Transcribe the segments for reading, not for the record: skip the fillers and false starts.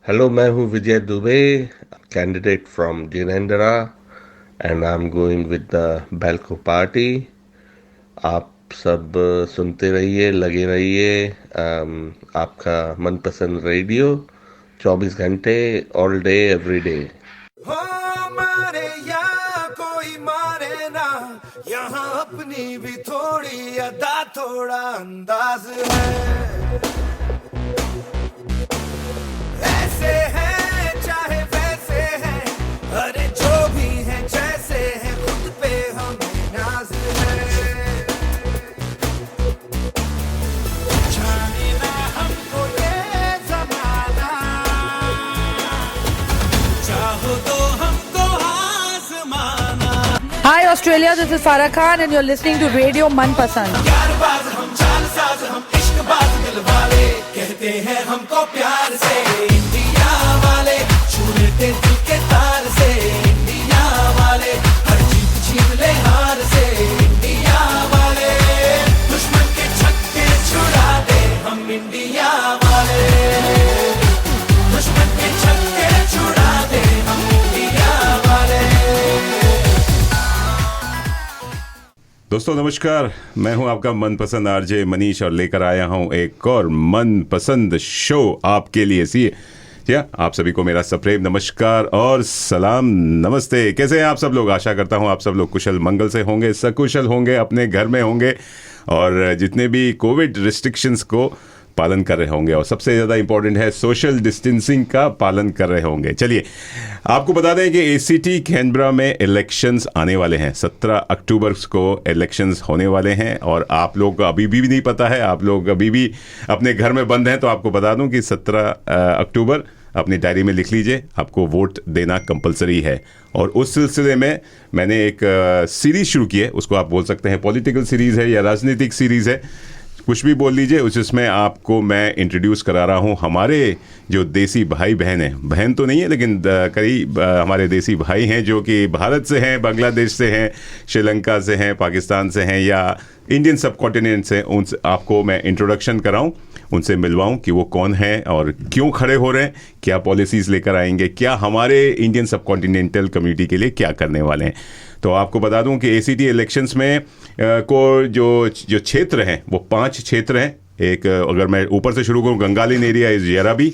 Hello, मैं हूँ Vijay Dubey, candidate from Ginninderra and I am going with the Belco party. आप सब सुनते रहिए, लगे रहिए। आपका मनपसंद रेडियो 24 घंटे, ऑल डे एवरी डे। हो मारे या कोई मारे ना, यहाँ अपनी भी थोड़ी अदा थोड़ा अंदाज है। ऐसे हैं चाहे वैसे हैं, अरे जो भी हैं जैसे हैं, खुद पे हमें नाज है। जाने ना हमको ये जमाना, चाहो तो हमको आजमाना। Hi Australia, this is Farah Khan and you're listening to Radio Manpasand. यार बाज हम चाल साज हम इश्क बाज दिल वाले, कहते हैं हमको प्यार से इंडिया वाले, छू लेते दिल के तार से इंडिया वाले, हर जीत छीन ले हार से इंडिया वाले, दुश्मन के छक्के छुड़ा दे हम इंडिया वाले, दुश्मन के छक्के छुड़ा दे हम इंडिया वाले। दोस्तों नमस्कार, मैं हूं आपका मनपसंद आरजे मनीष और लेकर आया हूं एक और मनपसंद शो आपके लिए। सी क्या आप सभी को मेरा सप्रेम नमस्कार और सलाम, नमस्ते। कैसे हैं आप सब लोग? आशा करता हूं आप सब लोग कुशल मंगल से होंगे, सकुशल होंगे, अपने घर में होंगे और जितने भी कोविड रिस्ट्रिक्शंस को पालन कर रहे होंगे और सबसे ज़्यादा इंपॉर्टेंट है सोशल डिस्टेंसिंग का पालन कर रहे होंगे। चलिए आपको बता दें कि एसीटी कैनबरा में इलेक्शंस आने वाले हैं। 17 अक्टूबर को इलेक्शंस होने वाले हैं और आप लोग को अभी भी नहीं पता है, आप लोग अभी भी अपने घर में बंद हैं, तो आपको बता दूं कि 17 अक्टूबर अपनी डायरी में लिख लीजिए, आपको वोट देना कंपलसरी है। और उस सिलसिले में मैंने एक सीरीज़ शुरू की है, उसको आप बोल सकते हैं पॉलिटिकल सीरीज़ है या राजनीतिक सीरीज़ है, कुछ भी बोल लीजिए। उसमें आपको मैं इंट्रोड्यूस करा रहा हूँ हमारे जो देसी भाई बहन हैं, बहन तो नहीं है लेकिन करीब हमारे देसी भाई हैं जो कि भारत से हैं, बांग्लादेश से हैं, श्रीलंका से हैं, पाकिस्तान से हैं या इंडियन सब कॉन्टिनेंट से। उनसे आपको मैं इंट्रोडक्शन कराऊं, उनसे मिलवाऊं कि वो कौन है और क्यों खड़े हो रहे हैं, क्या पॉलिसीज़ लेकर आएंगे, क्या हमारे इंडियन सब कॉन्टिनेंटल कम्युनिटी के लिए क्या करने वाले हैं। तो आपको बता दूं कि एसीटी इलेक्शंस में को जो क्षेत्र हैं वो 5 क्षेत्र हैं। एक अगर मैं ऊपर से शुरू करूं, गंगालिन एरिया इज़ यराबी,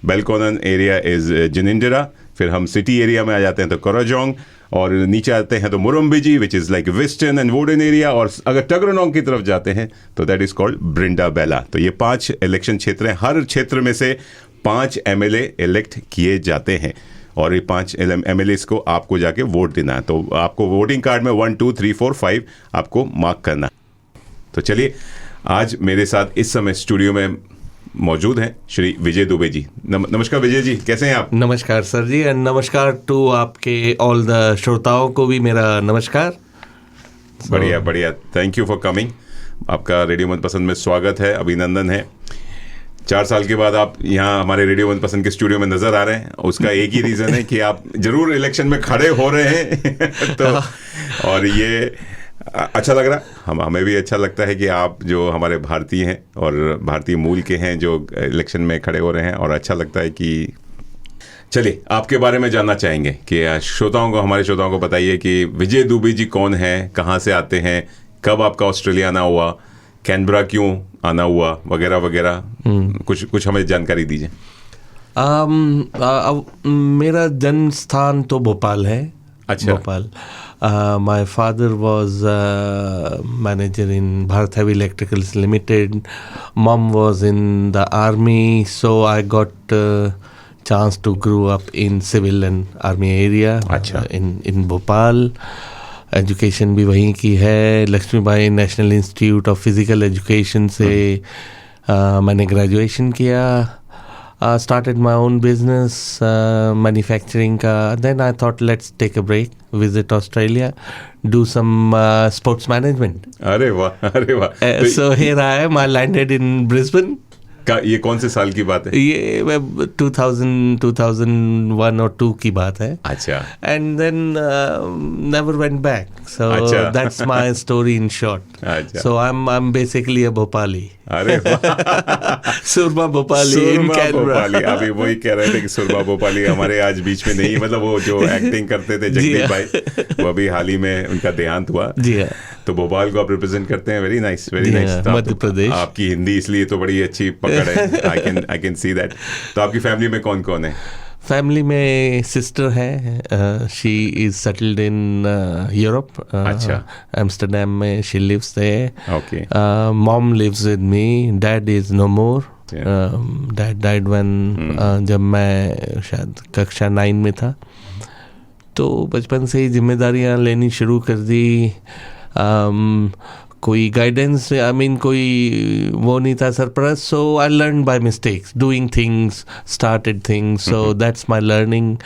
बेलकोनन एरिया इज़ जिनेंद्रा, फिर हम सिटी एरिया में आ जाते हैं तो कोराजोंग, और नीचे आते हैं तो Murrumbidgee which is like western and Woden area, और अगर टगरनोंग की तरफ जाते हैं तो दैट इज़ कॉल्ड ब्रिंडाबेला। तो ये 5 इलेक्शन क्षेत्र हैं। हर क्षेत्र में से 5 MLA इलेक्ट किए जाते हैं और ये 5 MLAs को आपको जाके वोट देना है। तो आपको वोटिंग कार्ड में 1 2 3 4 5 आपको मार्क करना है। तो चलिए, आज मेरे साथ इस समय स्टूडियो में मौजूद हैं श्री विजय दुबे जी। नमस्कार विजय जी, कैसे हैं आप? नमस्कार सर जी, एंड नमस्कार टू आपके ऑल द श्रोताओं को भी मेरा नमस्कार। बढ़िया बढ़िया, थैंक यू फॉर कमिंग। आपका रेडियो मनपसंद में स्वागत है, अभिनंदन है। 4 साल के बाद आप यहाँ हमारे रेडियो मनपसंद के स्टूडियो में नजर आ रहे हैं। उसका एक ही रीज़न है कि आप जरूर इलेक्शन में खड़े हो रहे हैं तो और ये अच्छा लग रहा है, हमें भी अच्छा लगता है कि आप जो हमारे भारतीय हैं और भारतीय मूल के हैं जो इलेक्शन में खड़े हो रहे हैं, और अच्छा लगता है कि चलिए आपके बारे में जानना चाहेंगे कि श्रोताओं को, हमारे श्रोताओं को बताइए कि विजय दुबे जी कौन है, कहाँ से आते हैं, कब आपका ऑस्ट्रेलिया आना हुआ, कैनबरा क्यों आना हुआ, वगैरह वगैरह। कुछ हमें जानकारी दीजिए। मेरा जन्म स्थान तो भोपाल है। अच्छा। Bhopal. My father was manager in Bharat heavy electricals limited, mom was in the army, so I got chance to grow up in civil and army area। अच्छा। in भोपाल। एजुकेशन भी वहीं की है, Lakshmibai national institute of physical education से मैंने graduation किया। Started my own business manufacturing का, then I thought let's take a break, visit Australia, do some sports management. अरे वाह, अरे वाह। So here I am, I landed in Brisbane. ये कौन से साल की बात है? ये 2001 और 2 की बात है। अच्छा। And then never went back, so that's my story in short. अच्छा। So I am basically a Bhopali. अरे वाह। Surma Bhopali in Surma Canberra. भोपाली, अभी वही कह रहे थे कि सुरमा भोपाली हमारे आज बीच में नहीं, मतलब वो जो एक्टिंग करते थे जी जगदीप हाँ। भाई, वो अभी हाल ही में उनका देहांत हुआ। जी हाँ। तो भोपाल को आप रिप्रेजेंट करते हैं, वेरी नाइस, वेरी जी नाइस। हाँ, मध्य प्रदेश। आपकी हिंदी इसलिए तो बड़ी अच्छी पकड़ है, आई कैन सी दैट। तो आपकी फैमिली में कौन कौन है? फैमिली में सिस्टर है, she is settled in Europe, अच्छा। एम्स्टरडेम में she lives there. Okay. Mom lives with me, dad is no more. Dad died when जब मैं शायद कक्षा 9 में था। तो बचपन से ही जिम्मेदारियां लेनी शुरू कर दी। कोई गाइडेंस, आई मीन कोई वो नहीं था सरपरस्त। So I learn by mistakes, doing things, started things, so that's my learning.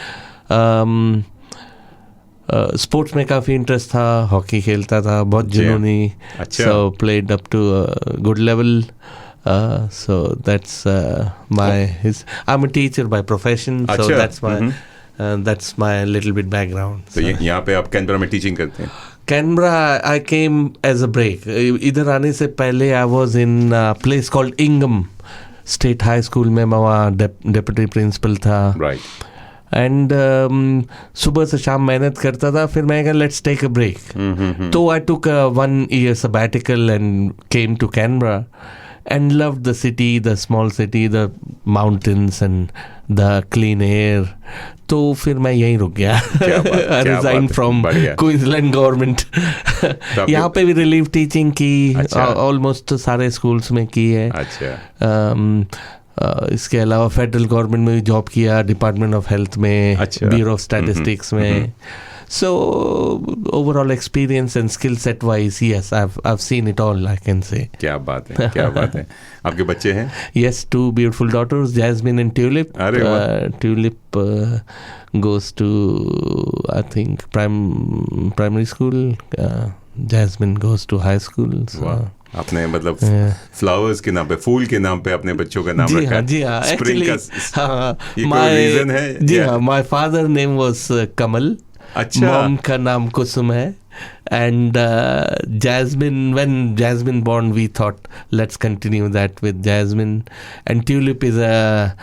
Sports में काफ़ी इंटरेस्ट था, हॉकी खेलता था बहुत जुनूनी। अच्छा। So played up to good level. So that's my I'm a teacher by profession, so अच्छा। that's my little bit background. तो यहाँ पे आप कैनबरा में टीचिंग करते हैं? Canberra I came as a break. इधर आने से पहले I was in a place called Ingham State High School में मैं वहाँ डेप्यूटी प्रिंसिपल था। राइट। एंड सुबह से शाम मेहनत करता था, फिर मैं कहा लेट्स टेक अ ब्रेक। तो आई टुक 1 year sabbatical and came to Canberra and loved the city, the small city, the mountains and the clean air. तो फिर मैं यहीं रुक गया। I resigned from Queensland government। यहाँ पे भी रिलीफ टीचिंग की, ऑलमोस्ट सारे स्कूल्स में की है। अच्छा। इसके अलावा फेडरल गवर्नमेंट में भी जॉब किया, डिपार्टमेंट ऑफ हेल्थ में, ब्यूरो ऑफ स्टैटिस्टिक्स में। So overall experience and skill set wise, yes, I've seen it all, I can say. क्या बात है, क्या बात है। आपके बच्चे हैं? Yes, 2 beautiful daughters, Jasmine and Tulip. अरे वाह। Tulip goes to I think primary school. Jasmine goes to high school. So. वाह। आपने मतलब फ्लावर्स के नाम पे, फूल के नाम पे अपने बच्चों का नाम रखा है? जी हाँ। स्प्रिंग का ये कोई रीजन है? जी हाँ, my father name was Kamal. अच्छा। मॉम का नाम कुसुम है। And when Jasmine born, we thought let's continue that with Jasmine. And Tulip is a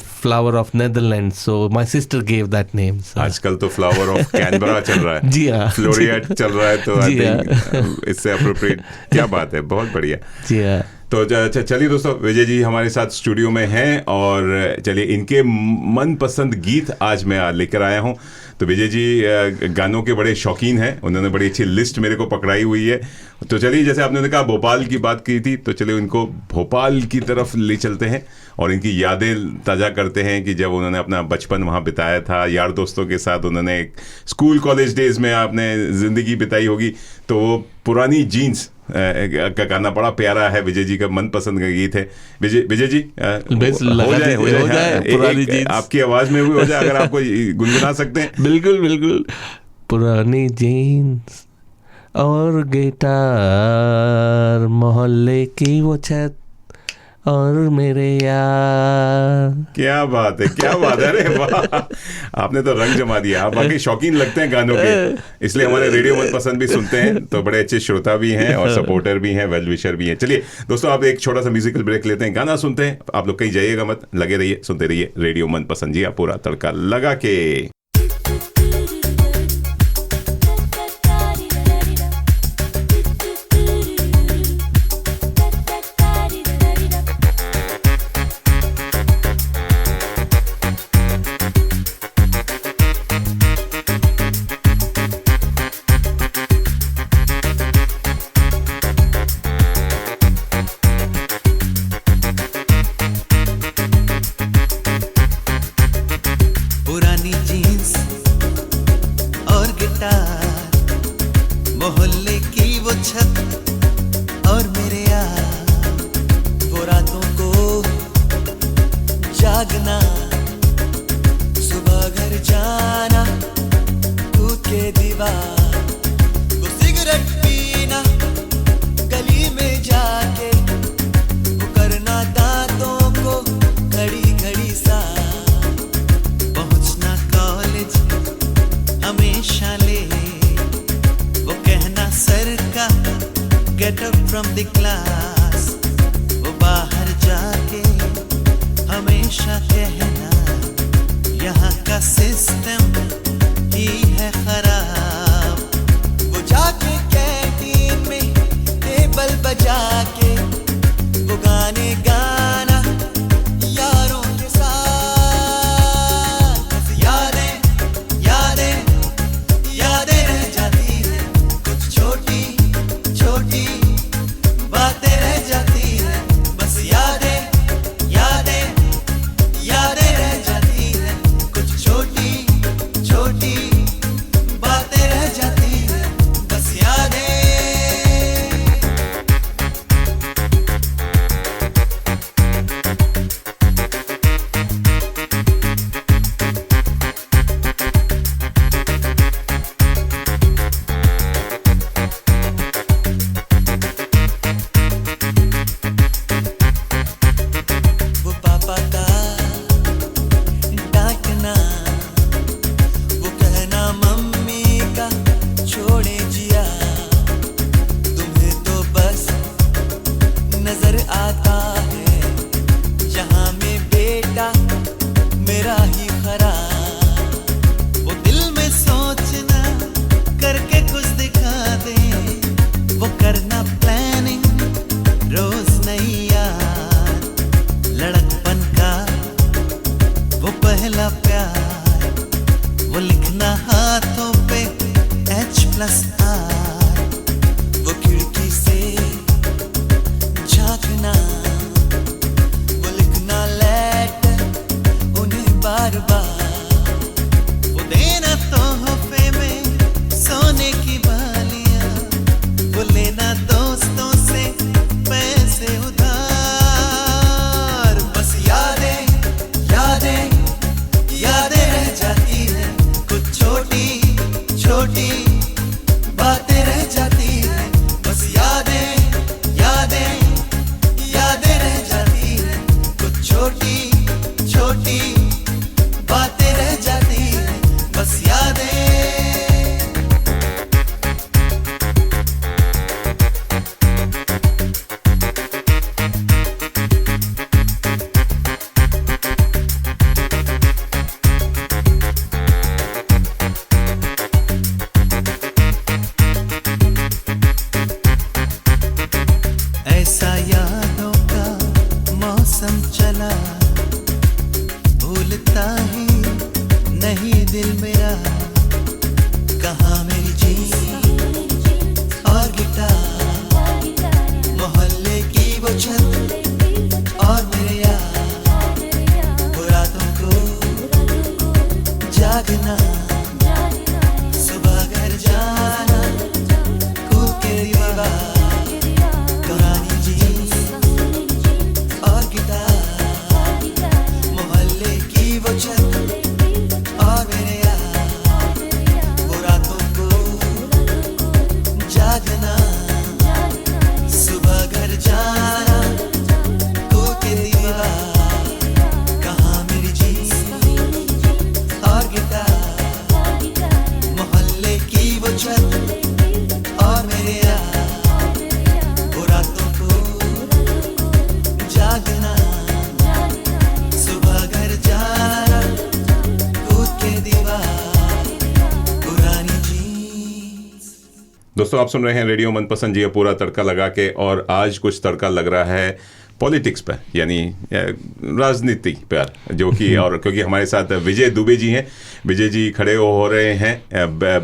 flower of Netherlands, so my sister gave that name. So. आजकल तो flower of Canberra चल रहा है। जी हाँ। फ्लोरिएट चल रहा है, तो आई थिंक इससे अप्रोप्रिएट। क्या बात है, बहुत बढ़िया। जी हाँ। तो चलिए दोस्तों, विजय जी हमारे साथ स्टूडियो में हैं और चलिए इनके मनपसंद गीत आज मैं लेकर आया हूं। तो विजय जी गानों के बड़े शौकीन हैं, उन्होंने बड़ी अच्छी लिस्ट मेरे को पकड़ाई हुई है। तो चलिए, जैसे आपने कहा भोपाल की बात की थी, तो चलिए इनको भोपाल की तरफ ले चलते हैं और इनकी यादें ताज़ा करते हैं कि जब उन्होंने अपना बचपन वहाँ बिताया था, यार दोस्तों के साथ उन्होंने स्कूल कॉलेज डेज में आपने ज़िंदगी बिताई होगी। तो वो पुरानी जीन्स का गाना बड़ा प्यारा है, विजय जी का मनपसंद का गीत है। विजय जी हो जाए पुरानी जीन्स आपकी आवाज में भी हो जाए, अगर आपको गुनगुना सकते हैं। बिल्कुल बिल्कुल। पुरानी जीन्स और गिटार, मोहल्ले की वो छत और मेरे यार। क्या बात है, क्या बात है। अरे वाह, आपने तो रंग जमा दिया। आप बाकी शौकीन लगते हैं गानों के, इसलिए हमारे रेडियो मनपसंद भी सुनते हैं। तो बड़े अच्छे श्रोता भी हैं और सपोर्टर भी हैं, वेल विशर भी हैं। चलिए दोस्तों, आप एक छोटा सा म्यूजिकल ब्रेक लेते हैं, गाना सुनते हैं। आप लोग कहीं जाइएगा मत, लगे रहिए, सुनते रहिए रेडियो मनपसंद जी, आप पूरा तड़का लगा के। मोहल्ले की वो छत और मेरे यार, वो रातों को जागना, सुबह घर जाना, कूद के दीवार, वो सिगरेट पीना, गली में जाके वो करना दांतों को घड़ी घड़ी सा, पहुंचना कॉलेज हमेशा लेट, वो कहना सर का get up from the class, पहला प्यार, वो लिखना हाथों पे H+R, वो खिड़की से झांकना, वो लिखना लेटर उन्हें बार बार, वो देना तोहफे में सोने की बालियां, वो लेना दोस्तों से पैसे उधार। बस यादें यादें यादें रह जाती हैं, कुछ छोटी छोटी बातें रह जाती हैं। बस यादें यादें यादें रह जाती हैं, कुछ छोटी छोटी बातें रह जाती हैं। बस यादें। ऐसा यादों का मौसम चला, भूलता ही नहीं दिल मेरा। कहाँ मेरी जीन्स और गिटार, मोहल्ले की वो छत और मेरे यार, वो रातों को जागना, सुबह घर जाना, कूद के दीवार, पुरानी जीन्स और गिटार, मोहल्ले की वो छत और मेरे यार, वो रातों को जागना, सुबह घर जाना, कूद के दीवार, कहाँ मेरी जीन्स और गिटार, मोहल्ले की वो छत और मेरे यार, वो रातों को जागना, सुबह घर जाना, कूद के दीवार, पुरानी जीन्स। दोस्तों आप सुन रहे हैं रेडियो मनपसंद जी पूरा तड़का लगा के, और आज कुछ तड़का लग रहा है पॉलिटिक्स पर, यानी राजनीति पर, जो कि और क्योंकि हमारे साथ विजय दुबे जी हैं। विजय जी खड़े हो रहे हैं,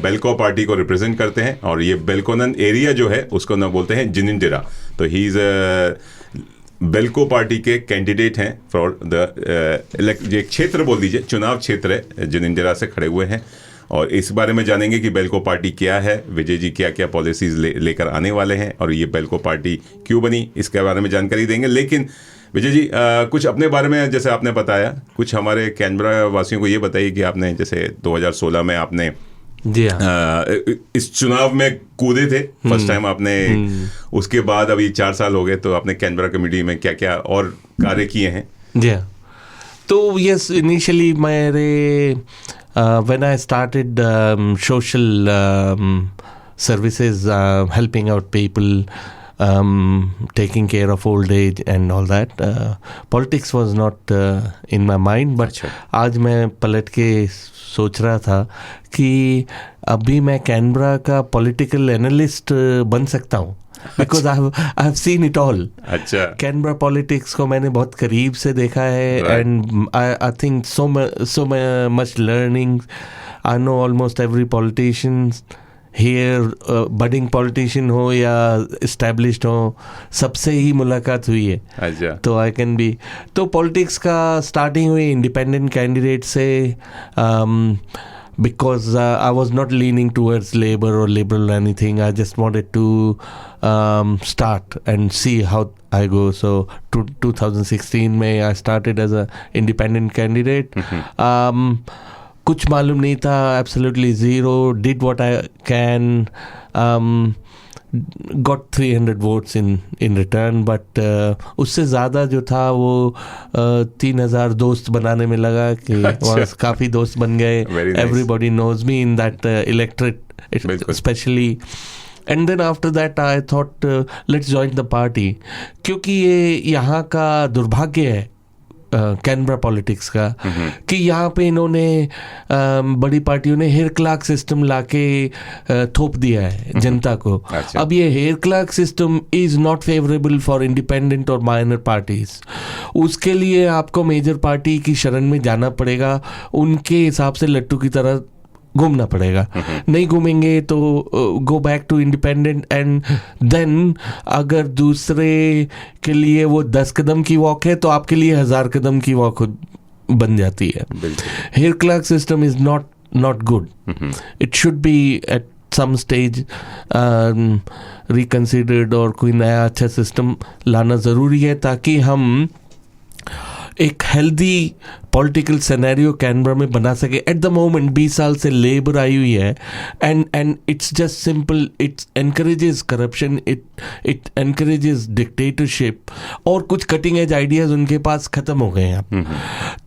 बेलको पार्टी को रिप्रेजेंट करते हैं, और ये बेलकोनन एरिया जो है उसको ना बोलते हैं जिनिंजरा। तो ही इज़ बेलको पार्टी के कैंडिडेट हैं फॉर द ये क्षेत्र बोल दीजिए, चुनाव क्षेत्र है, जिनिंजरा से खड़े हुए हैं। और इस बारे में जानेंगे कि बेलको पार्टी क्या है, विजय जी क्या क्या पॉलिसीज लेकर आने वाले हैं, और ये बेलको पार्टी क्यों बनी, इसके बारे में जानकारी देंगे। लेकिन विजय जी कुछ अपने बारे में, जैसे आपने बताया, कुछ हमारे कैनबरा वासियों को ये बताइए कि आपने जैसे 2016 में आपने जी हाँ, इस चुनाव में कूदे थे फर्स्ट टाइम आपने, उसके बाद अभी 4 साल हो गए, तो आपने कैनबरा कमेटी में क्या क्या और कार्य किए हैं? जी हाँ। तो यस, इनिशियली मेरे when I started social services, helping out people, taking care of old age and all that, politics was not in my mind, but आज मैं पलट के सोच रहा था कि अभी मैं कैनबरा का पॉलिटिकल एनालिस्ट बन सकता हूँ, because I have seen it all. अच्छा, कैनबरा पॉलिटिक्स को मैंने बहुत करीब से देखा है, and I think so much learning. I know almost every politician here, budding politician हो या इस्टेब्लिश्ड हो, सबसे ही मुलाकात हुई है। अच्छा, तो आई कैन बी, तो पॉलिटिक्स का स्टार्टिंग हुई इंडिपेंडेंट कैंडिडेट से, because I was not leaning towards Labour or Liberal or anything. I just wanted to start and see how I go. So 2016 में I started as a independent candidate. कुछ मालूम नहीं था, absolutely zero. Did what I can. Got 300 votes in return, but उससे ज़्यादा जो था वो 3,000 दोस्त बनाने में लगा कि वहाँ काफ़ी दोस्त बन गए। Everybody knows me in that electorate, especially. And then after that I thought let's join the party, क्योंकि ये यहाँ का दुर्भाग्य है कैनबरा पॉलिटिक्स का, कि यहाँ पे इन्होंने बड़ी पार्टियों ने हेयर क्लार्क सिस्टम लाके थोप दिया है जनता को। अच्छा। अब ये Hare Clark system is not favourable for independent और माइनर पार्टीज। उसके लिए आपको मेजर पार्टी की शरण में जाना पड़ेगा, उनके हिसाब से लट्टू की तरह घूमना पड़ेगा। नहीं घूमेंगे तो go back to independent, and then अगर दूसरे के लिए वो 10 कदम की वॉक है तो आपके लिए 1000 कदम की वॉक बन जाती है। Hare Clark system is not good. It should be at some stage reconsidered और कोई नया अच्छा सिस्टम लाना ज़रूरी है, ताकि हम एक हेल्दी पॉलिटिकल सिनेरियो कैनबरा में बना सके। एट द मोमेंट 20 साल से लेबर आई हुई है, and it's just simple, it's encourages corruption, it encourages dictatorship, और कुछ कटिंग एज आइडियाज उनके पास ख़त्म हो गए हैं।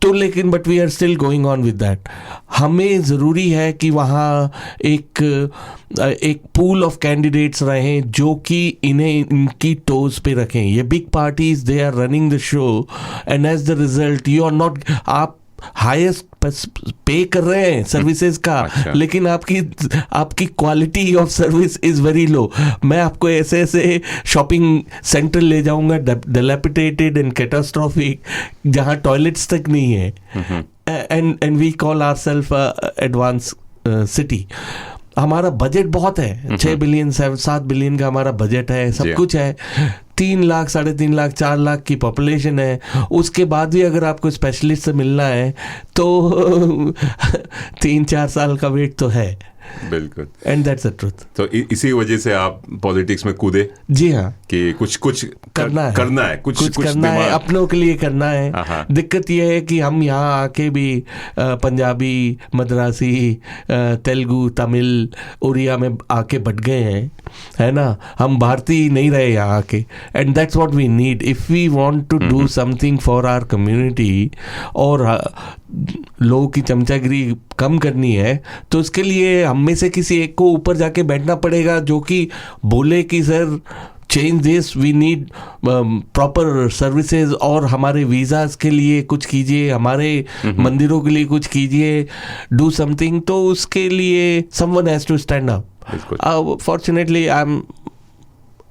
तो लेकिन but we are still going on with that. हमें ज़रूरी है कि वहाँ एक पूल ऑफ कैंडिडेट्स रहें जो कि इन्हें इनकी टोज पे रखें। ये big parties, they are running the show, and as the result you are not, आप हाईएस्ट पे कर रहे हैं सर्विसेज का। अच्छा। लेकिन आपकी quality of service is very low. मैं आपको ऐसे ऐसे शॉपिंग सेंटर ले जाऊंगा डिलैपिडेटेड एंड कैटास्ट्रॉफिक, जहां टॉयलेट्स तक नहीं है, and we call ourselves advance city. हमारा बजट बहुत है, 6 बिलियन 7 बिलियन का हमारा बजट है, सब कुछ है। 3 लाख 3.5 लाख 4 लाख की पॉपुलेशन है। उसके बाद भी अगर आपको स्पेशलिस्ट से मिलना है तो 3-4 साल का वेट तो है। बिल्कुल, एंड दैट्स द ट्रुथ। तो इसी वजह से आप पॉलिटिक्स में कूदे। जी हाँ, कि कुछ करना है, कुछ करना है, अपनों के लिए करना है। हाँ। दिक्कत यह है कि हम यहाँ आके भी पंजाबी, मद्रासी, तेलुगु, तमिल, उड़िया में आके बट गए हैं, है ना। हम भारतीय नहीं रहे यहाँ आके, and that's what we need if we want to do something for our community, और लोगों की चमचागिरी कम करनी है। तो उसके लिए हम में से किसी एक को ऊपर जाके बैठना पड़ेगा, जो कि बोले कि sir change this, we need proper services, और हमारे वीज़ाज के लिए कुछ कीजिए, हमारे मंदिरों के लिए कुछ कीजिए, डू समथिंग। तो उसके लिए someone has to stand up. Fortunately, I'm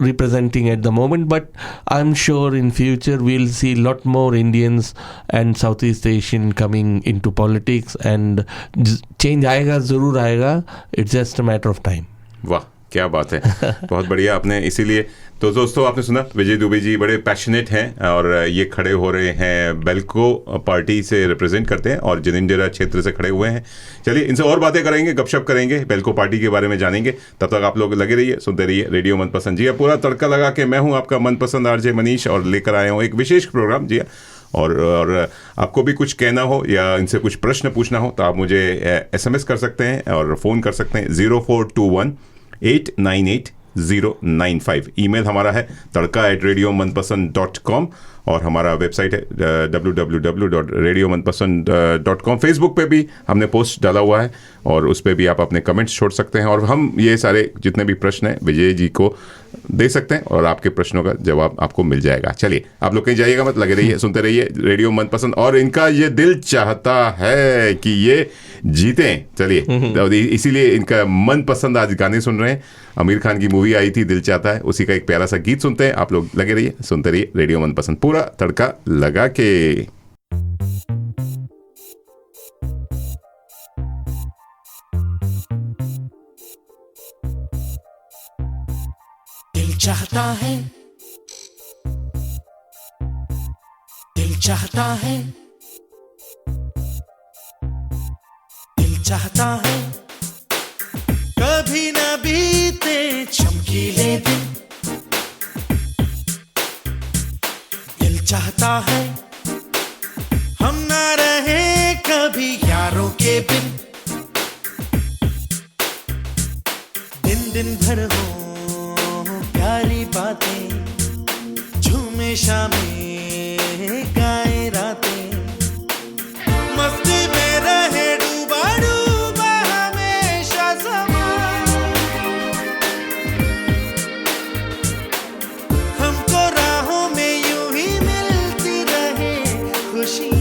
representing at the moment, but I'm sure in future we'll see a lot more Indians and Southeast Asian coming into politics, and change आएगा, ज़रूर आएगा। It's just a matter of time. वाह, क्या बात है। बहुत बढ़िया आपने, इसीलिए तो दोस्तों आपने सुना विजय दुबे जी बड़े पैशनेट हैं, और ये खड़े हो रहे हैं, बेल्को पार्टी से रिप्रेजेंट करते हैं और जिनेंद्रा क्षेत्र से खड़े हुए हैं। चलिए इनसे और बातें करेंगे, गपशप करेंगे, बेल्को पार्टी के बारे में जानेंगे। तब तक आप लोग लगे रहिए, सुनते रहिए रेडियो मनपसंद। जी हाँ, पूरा तड़का लगा के मैं हूँ आपका मनपसंद आरजे मनीष, और लेकर आया हूँ एक विशेष प्रोग्राम। जी हाँ, और आपको भी कुछ कहना हो या इनसे कुछ प्रश्न पूछना हो तो आप मुझे SMS कर सकते हैं और फ़ोन कर सकते हैं 0421-898-095। ईमेल हमारा है tadka@radiomanpasand.com, और हमारा वेबसाइट है www.radiomanpasand.com। फेसबुक पे भी हमने पोस्ट डाला हुआ है, और उस पर भी आप अपने कमेंट्स छोड़ सकते हैं, और हम ये सारे जितने भी प्रश्न हैं विजय जी को दे सकते हैं, और आपके प्रश्नों का जवाब आपको मिल जाएगा। चलिए आप लोग कहीं जाइएगा मत, लगे रहिए, सुनते रहिए रेडियो मनपसंद। और इनका ये दिल चाहता है कि ये जीतें। चलिए, तो इसीलिए इनका मनपसंद आज गाने सुन रहे हैं। आमिर खान की मूवी आई थी दिल चाहता है, उसी का एक प्यारा सा गीत सुनते हैं। आप लोग लगे रहिए, सुनते रहिए रेडियो मनपसंद, पूरा तड़का लगा के। दिल चाहता है, दिल चाहता है, दिल चाहता है, कभी न बीते चमकीले दिन। दिल चाहता है हम ना रहे कभी यारों के बिन। दिन दिन भर हो प्यारी बातें, झूमे शामें गाए रातें, मस्ती में रहे डूबा डूबा हमेशा समा। हमको राहों में यूं ही मिलती रहे खुशी।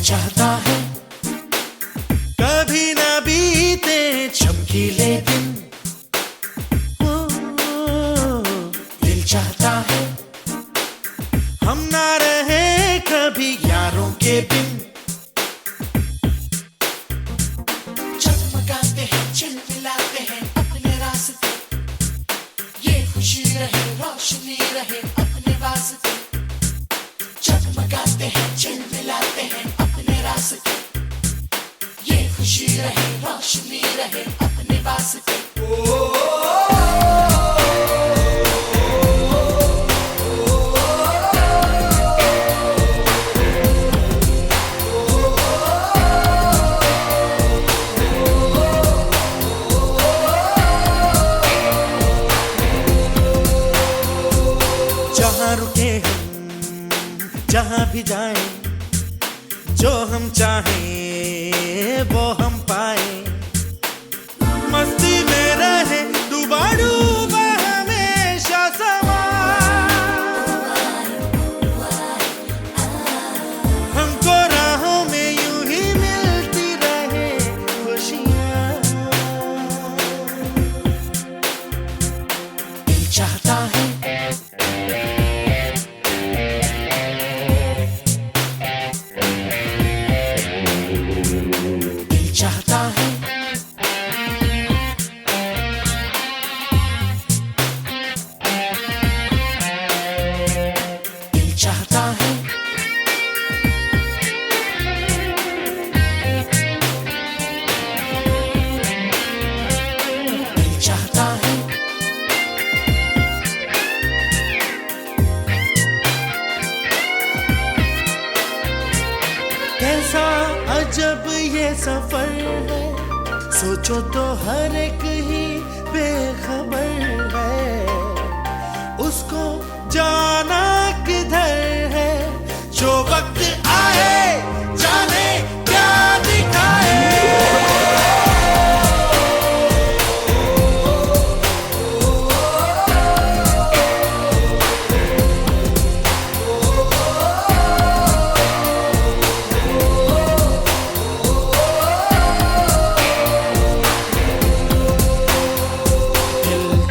चाहता है कभी ना बीते चमकीले दिन, दिल चाहता है हम ना रहे कभी यारों के बिन। चमकाते हैं चिलमिलाते हैं अपने रास्ते, ये खुशी रहे रोशनी रहे अपने वास्ते। चमकाते हैं चिलमिलाते हैं अपने रास्ते, ये खुशी रहे रोशनी रहे अपने वास्ते। जहाँ रुके हम जहाँ भी जाएं, जो हम चाहें वो हम पाए। मस्ती में रहे डूबा डूबा हमेशा समा, हमको राहों में यूं ही मिलती रहे खुशियाँ। दिल चाहता है चाहता है दिल चाहता है दिल चाहता है कैसा अजब ये सफर है, सोचो तो हर एक ही बेखबर है। उसको जाना किधर है, जो वक्त आए जाने क्या दिखाए।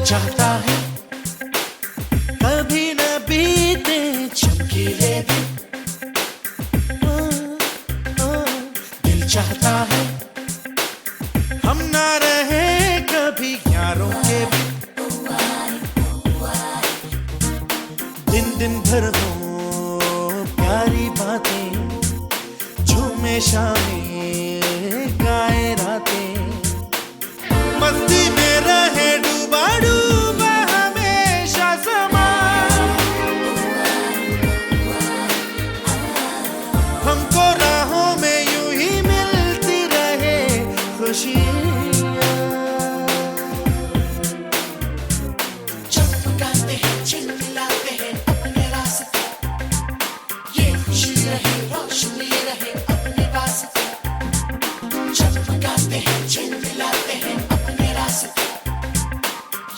चाहता है कभी न बीते चमकीले दिन, दिल चाहता है हम ना रहे कभी यारों के बिन। दिन दिन भर हो प्यारी बातें, झूमे शामें गाए रातें। मस्ती में रहे डूबा डूबा हमेशा समा, हमको राहों में यूं ही मिलती रहे खुशियाँ। चमकाते हैं चिलमिलाते हैं अपने रास्ते, ये खुशी रहे रोशनी रहे अपने वास्ते। चमकाते हैं चिलमिलाते हैं अपने रास्ते,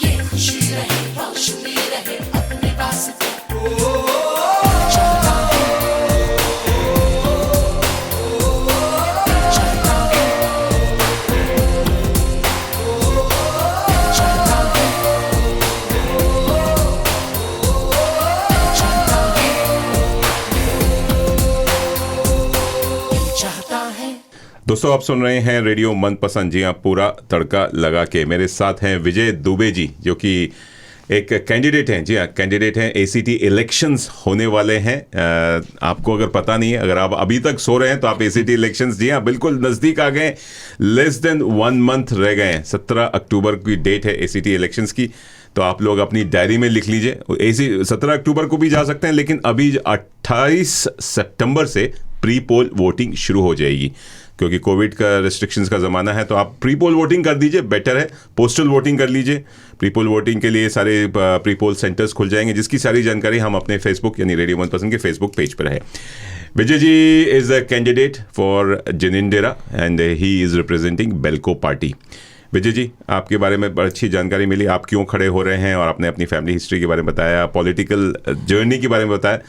ये खुशी रहे रोशनी रहे अपने वास्ते। चाहता है चाहता है चाहता है चाहता है चाहता है। दोस्तों आप सुन रहे हैं रेडियो मनपसंद, जी हाँ, पूरा तड़का लगा के। मेरे साथ हैं विजय दुबे जी, जो कि एक कैंडिडेट हैं। जी हाँ, कैंडिडेट हैं। ACT इलेक्शंस होने वाले हैं। आपको अगर पता नहीं है, अगर आप अभी तक सो रहे हैं, तो आप ACT इलेक्शंस, जी हाँ, बिल्कुल नज़दीक आ गए। लेस देन 1 मंथ रह गए हैं। 17 अक्टूबर की डेट है ACT इलेक्शंस की। तो आप लोग अपनी डायरी में लिख लीजिए। 17 अक्टूबर को भी जा सकते हैं, लेकिन अभी 28 सितंबर से प्री पोल वोटिंग शुरू हो जाएगी, क्योंकि कोविड का रेस्ट्रिक्शंस का ज़माना है। तो आप प्री पोल वोटिंग कर दीजिए, बेटर है। पोस्टल वोटिंग कर लीजिए। प्री पोल वोटिंग के लिए सारे प्री पोल सेंटर्स खुल जाएंगे, जिसकी सारी जानकारी हम अपने फेसबुक यानी रेडियो मनपसंद के फेसबुक पेज पर है। Vijay ji is a candidate for Ginninderra and he is representing Belco party. Vijay ji, आपके बारे में बड़ी अच्छी जानकारी मिली, आप क्यों खड़े हो रहे हैं, और आपने अपनी फैमिली हिस्ट्री के बारे में बताया, पॉलिटिकल जर्नी के बारे में बताया।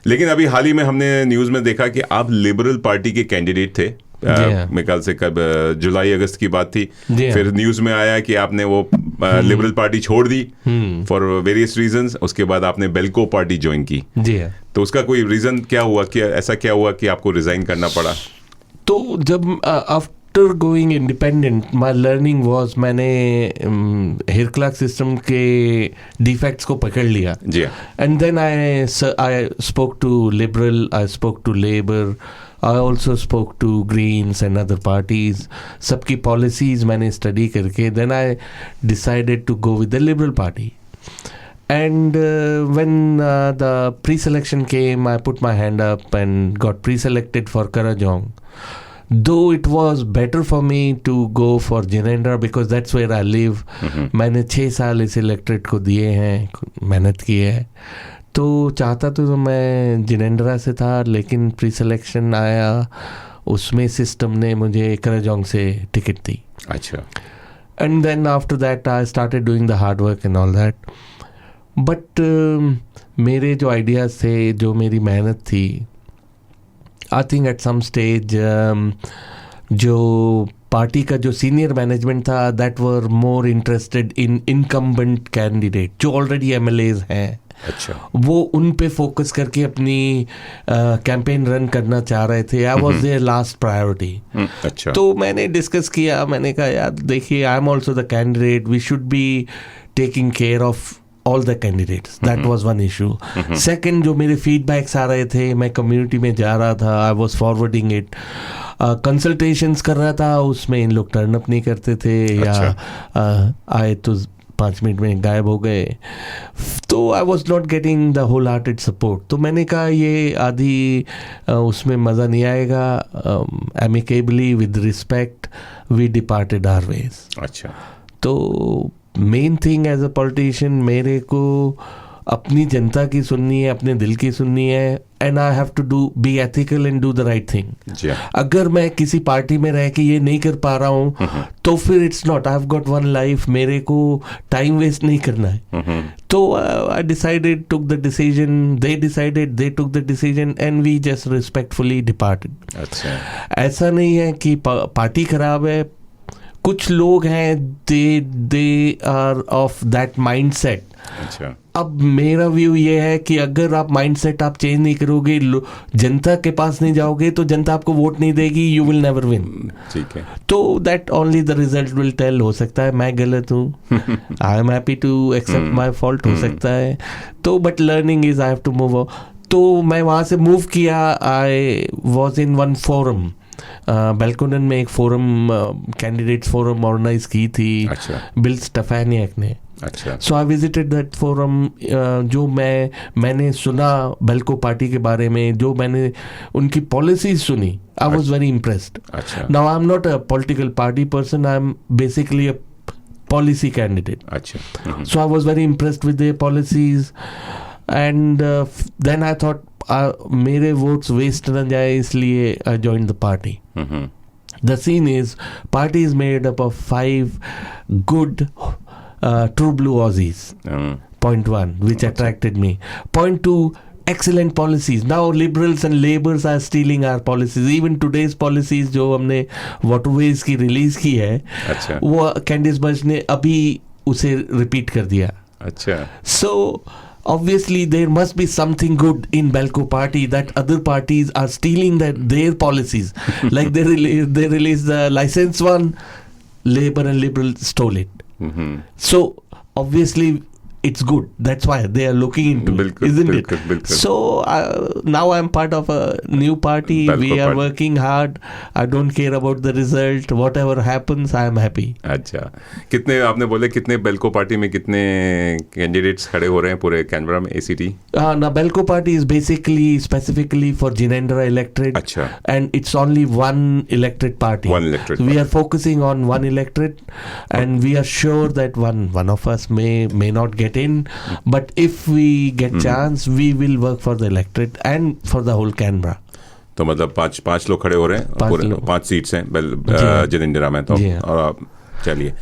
लेकिन अभी हाल ही में हमने न्यूज़ में देखा कि आप लिबरल पार्टी के कैंडिडेट थे। मेरे ख्याल से कब जुलाई अगस्त की बात थी, फिर न्यूज़ में आया कि आपने वो लिबरल पार्टी छोड़ दी फॉर वेरियस रीजंस, उसके बाद आपने बेल्को पार्टी ज्वाइन की। तो उसका कोई रीज़न क्या हुआ, कि ऐसा क्या हुआ कि आपको रिज़ाइन करना पड़ा? तो जब after going independent my learning was, मैंने हेयर क्लार्क सिस्टम के डिफेक्ट्स को पकड़ लिया जी, and then I spoke to Liberal, I spoke to Labor, I also spoke to Greens and other parties. सबकी policies मैंने study करके then I decided to go with the Liberal Party. And when the pre-selection came, I put my hand up and got pre-selected for Kurrajong. Though it was better for me to go for Jinendra because that's where I live. मैंने 6 साल इस electorate को दिए हैं, मेहनत की है। तो चाहता तो मैं जिनेंद्रा से था, लेकिन प्री सिलेक्शन आया, उसमें सिस्टम ने मुझे करजोंग से टिकट दी। अच्छा। And then after that I started doing the hard work and all that. But मेरे जो आइडियाज़ थे, जो मेरी मेहनत थी, I think at some stage जो पार्टी का जो सीनियर मैनेजमेंट था, that were more interested in incumbent candidate जो ऑलरेडी MLAs हैं। अच्छा। वो उन पे फोकस करके अपनी कैंपेन रन करना चाह रहे थे। I was there last priority. अच्छा। तो मैंने डिस्कस किया, मैंने कहा यार देखिए, I am also the candidate, we should be taking care of all the candidates. That was one issue. Second, जो मेरे feedbacks आ रहे थे, मैं community में जा रहा था, I was forwarding it. Consultations कर रहा था, उसमें इन लोग टर्न अप नहीं करते थे, या आए तो 5 मिनट में गायब हो गए। तो I was not getting the whole hearted support. तो मैंने कहा ये आधी उसमें मज़ा नहीं आएगा। Amicably with respect we departed our ways. अच्छा। तो main thing as a politician, मेरे को अपनी जनता की सुननी है, अपने दिल की सुननी है, and I have to do be ethical and do the right thing. अगर मैं किसी पार्टी में रह के ये नहीं कर पा रहा हूँ तो फिर it's not, I have got one life, मेरे को टाइम वेस्ट नहीं करना है। तो I decided, took the decision, they decided, they took the decision, and we just respectfully departed. अच्छा। ऐसा नहीं है कि पार्टी खराब है, कुछ लोग हैं they are of that mindset. अच्छा। अब मेरा व्यू ये है कि अगर आप माइंडसेट आप चेंज नहीं करोगे, जनता के पास नहीं जाओगे, तो जनता आपको वोट नहीं देगी, यू विल नेवर विन। ठीक है। तो that only the result will tell. हो सकता है मैं गलत हूँ, I am happy to accept my fault, हो सकता है। तो but learning is I have to move. तो मैं वहाँ से मूव किया। I was in one forum, Belconnen में एक फोरम, कैंडिडेट्स फोरम ऑर्गेनाइज की थी। अच्छा। बिल स्टेफेनिक ने। अच्छा। So I visited that forum. जो मैंने सुना बेल्को पार्टी के बारे में, जो मैंने उनकी पॉलिसीज सुनी, आई वॉज वेरी इम्प्रेस्ड। अच्छा। Now I am not a political party person, I am basically a policy candidate. अच्छा। So I was very impressed with their policies, and then I thought मेरे votes waste न जाए, इसलिए I joined the party. The scene is, party is made up of 5 good true blue Aussies. Point 1, which attracted me. Point 2, excellent policies. Now liberals and labours are stealing our policies. Even today's policies जो हमने waterways की release की है, अच्छा। वो कैंडिस birch ने अभी उसे रिपीट कर दिया। अच्छा। So obviously there must be something good in Belco party that other parties are stealing their policies. Like they released the license one, Labour and Liberal stole it. So obviously it's good. That's why they are looking into it, isn't it? So now I'm part of a new party. We are working hard. I don't care about the result. Whatever happens, I am happy. अच्छा। कितने आपने बोले, कितने बेल्को party में कितने candidates खड़े हो रहे हैं पूरे कैनबरा में, ACT? Now Belco party is basically specifically for Jinendra electorate. अच्छा। And it's only one electorate party. One electorate. We are focusing on one electorate, and we are sure that one of us may not get in, but if we get chance, we will work for the electorate and for the whole Canberra. तो मतलब पांच लोग खड़े हो रहे हैं, पूरे 5 seats हैं जिनेंद्रा में। तो और चलिए,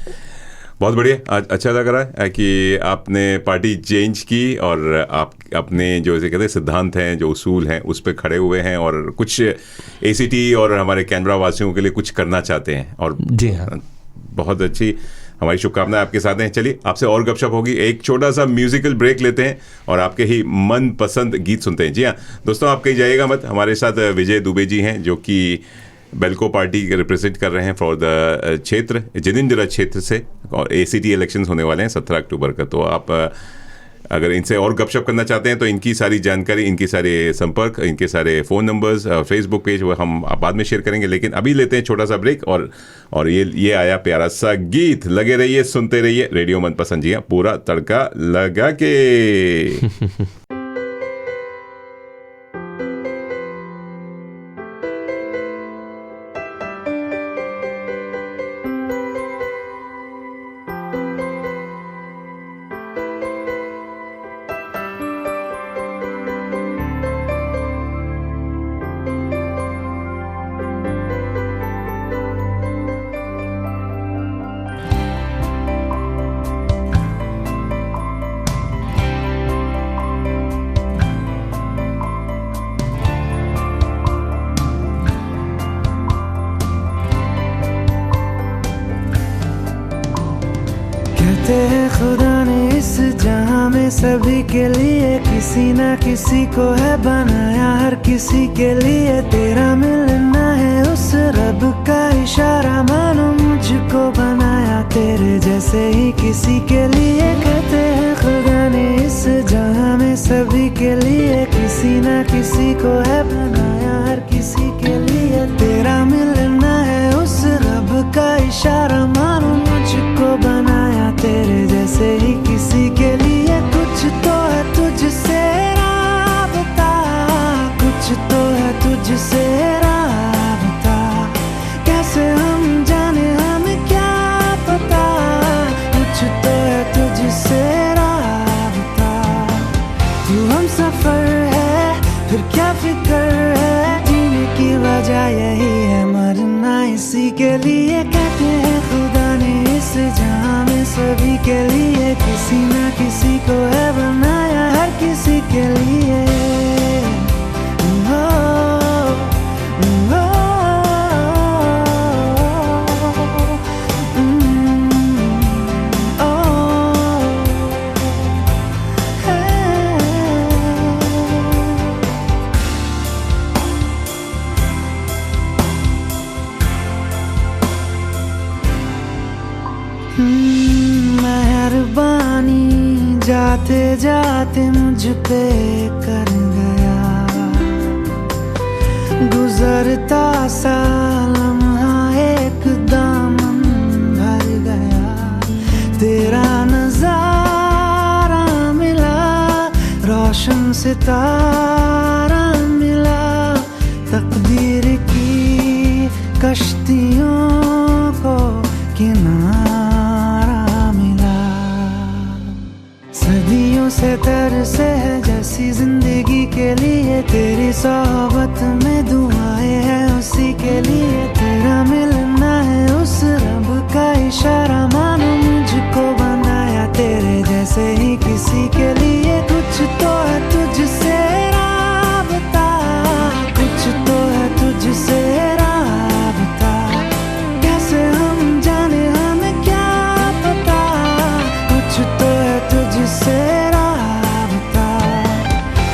बहुत बढ़िया। आज अच्छा लग रहा है कि आपने पार्टी चेंज की और आप अपने जो जैसे कहते हैं सिद्धांत हैं, जो उसूल हैं, उस पर खड़े हुए हैं और कुछ ACT और हमारे कैनबरा वासियों के लिए कुछ करना चाहते हैं। और जी हाँ, बहुत अच्छी, हमारी शुभकामनाएं आपके साथ हैं। चलिए, आपसे और गपशप होगी। एक छोटा सा म्यूजिकल ब्रेक लेते हैं और आपके ही मनपसंद गीत सुनते हैं। जी हाँ दोस्तों, आप कहीं जाइएगा मत। हमारे साथ विजय दुबे जी हैं, जो कि बेल्को पार्टी के रिप्रेजेंट कर रहे हैं फॉर द क्षेत्र जिनेंद्रा क्षेत्र से, और ACT इलेक्शंस होने वाले हैं 17 अक्टूबर का। तो आप अगर इनसे और गपशप करना चाहते हैं तो इनकी सारी जानकारी, इनके सारे संपर्क, इनके सारे फ़ोन नंबर्स, फेसबुक पेज, वो हम बाद में शेयर करेंगे। लेकिन अभी लेते हैं छोटा सा ब्रेक और ये आया प्यारा सा गीत। लगे रहिए, सुनते रहिए रेडियो मनपसंद। जी हाँ, पूरा तड़का लगा के। कहते हैं खुदा ने इस जहां में सभी के लिए किसी ना किसी को है बनाया, हर किसी के लिए तेरा मिलना है उस रब का इशारा। मानो मुझको बनाया तेरे जैसे ही किसी के लिए। कहते हैं खुदा ने इस जहां में सभी के लिए किसी ना किसी को है बनाया, हर किसी के लिए तेरा मिलना है उस रब का इशारा। मानो मुझको बनाया तेरे जैसे ही किसी के लिए। कुछ तो है तुझसे राबता, कुछ तो है तुझसे राबता, कैसे हम जाने हमें क्या पता। कुछ तो है तुझसे राबता, तू हम सफर है फिर क्या फिक्र है। जीने की वजह यही है, मरना इसी के लिए। कहते हैं खुदा ने इस जहां में सभी के लिए किसी ना किसी को है बनाया, हर किसी के लिए। मेहरबानी जाते जाते मुझ पे कर गया, गुजरता सा लम्हा एक दामन भर गया। तेरा नजारा मिला, रोशन सितारा मिला, तकदीर की कश्तियों को किनारा मिला। सदियों से तरसे है जैसी जिंदगी के लिए, तेरी सोहबत में दुआएं हैं उसी के लिए। तेरा मिलना है उस रब का इशारा, मानो मुझको बनाया तेरे जैसे ही किसी के लिए। कुछ तो है तुझसे राबता, कुछ तो है तुझसे राबता, कैसे हम जाने हमें क्या पता। कुछ तो है तुझसे राबता,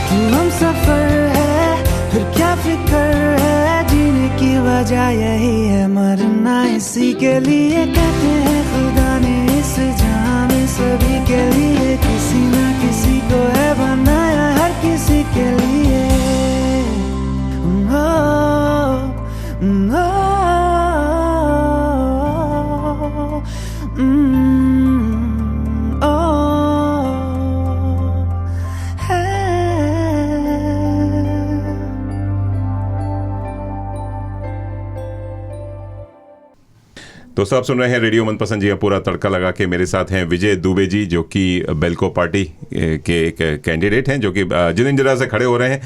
तू हम सफर है फिर क्या फिक्र है। जीने की वजह यही है, मरना इसी के लिए। कहते हैं खुदा ने इस जहां में सभी के लिए किसी ना किसी को है बनाया, हर किसी के लिए। दोस्तों, आप सुन रहे हैं रेडियो मनपसंद। जी पूरा तड़का लगा के। मेरे साथ हैं विजय दुबे जी, जो कि बेल्को पार्टी के एक कैंडिडेट हैं, जो कि जिनेंद्रा से खड़े हो रहे हैं।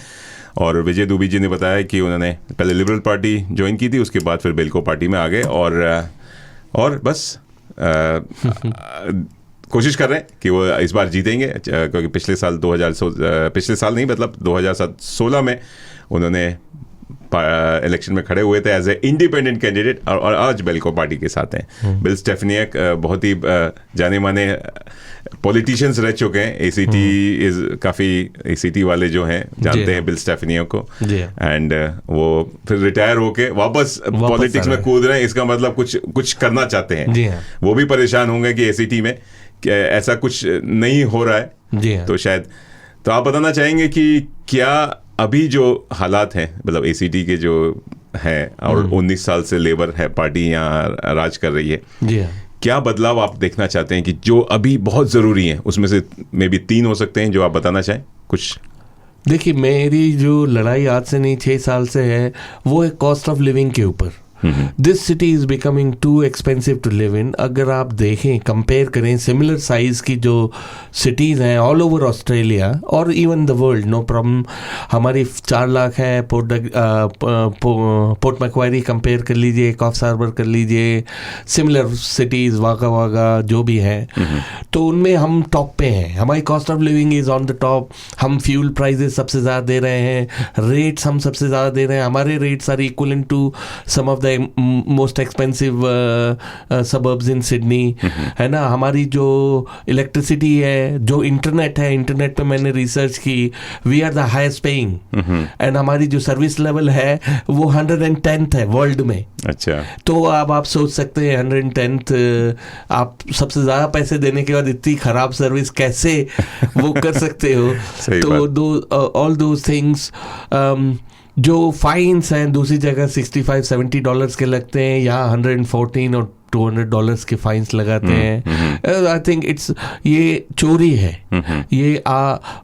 और विजय दुबे जी ने बताया कि उन्होंने पहले लिबरल पार्टी ज्वाइन की थी, उसके बाद फिर बेल्को पार्टी में आ गए और बस कोशिश कर रहे हैं कि वो इस बार जीतेंगे, क्योंकि पिछले साल पिछले साल नहीं, मतलब 2016 में उन्होंने इलेक्शन में खड़े हुए थे एज ए इंडिपेंडेंट कैंडिडेट, और आज बेल्को पार्टी के साथ हैं। बिल स्टेफनियक बहुत ही जाने माने पॉलिटिशियंस रह चुके हैं। एसीटी वाले जो हैं जानते हैं बिल स्टेफनियक को, एंड वो फिर रिटायर होके वापस पॉलिटिक्स में कूद रहे हैं। इसका मतलब कुछ करना चाहते हैं। वो भी परेशान होंगे कि एसीटी में ऐसा कुछ नहीं हो रहा है, तो शायद तो आप बताना चाहेंगे कि क्या अभी जो हालात हैं, मतलब एसीटी के जो हैं, और 19 साल से लेबर है पार्टी यहाँ राज कर रही है, क्या बदलाव आप देखना चाहते हैं कि जो अभी बहुत ज़रूरी है, उसमें से मे बी 3 हो सकते हैं जो आप बताना चाहें कुछ? देखिए, मेरी जो लड़ाई आज से नहीं 6 साल से है, वो है कॉस्ट ऑफ लिविंग के ऊपर। This city is becoming too expensive to live in. अगर आप देखें, कंपेयर करें सिमिलर साइज़ की जो सिटीज़ हैं ऑल ओवर ऑस्ट्रेलिया और even the world, no problem. हमारी 4 लाख है, पोर्ट मैक्वायरी कंपेयर कर लीजिए, कॉफ्स हार्बर कर लीजिए, सिमिलर सिटीज़ वागा वागा जो भी हैं, तो उनमें हम टॉप पे हैं। हमारी cost of living is on the top. हम फ्यूल प्राइजेस सबसे ज़्यादा दे रहे हैं, रेट्स हम सबसे ज़्यादा दे रहे हैं। हमारे rates are equivalent to some of the most expensive suburbs in Sydney, है ना। हमारी जो इलेक्ट्रिसिटी है, जो इंटरनेट है, इंटरनेट पे मैंने रिसर्च की, we are the highest paying, and हमारी जो सर्विस लेवल है वो 110th है वर्ल्ड में। अच्छा, तो अब आप सोच सकते हैं 110th, आप सबसे ज्यादा पैसे देने के बाद इतनी खराब सर्विस कैसे वो कर सकते हो। तो ऑल दोज थिंग्स, जो फाइन्स हैं दूसरी जगह $65-70 के लगते हैं, यहाँ $114 और $200 के फाइन्स लगाते हैं। आई थिंक इट्स, ये चोरी है। ये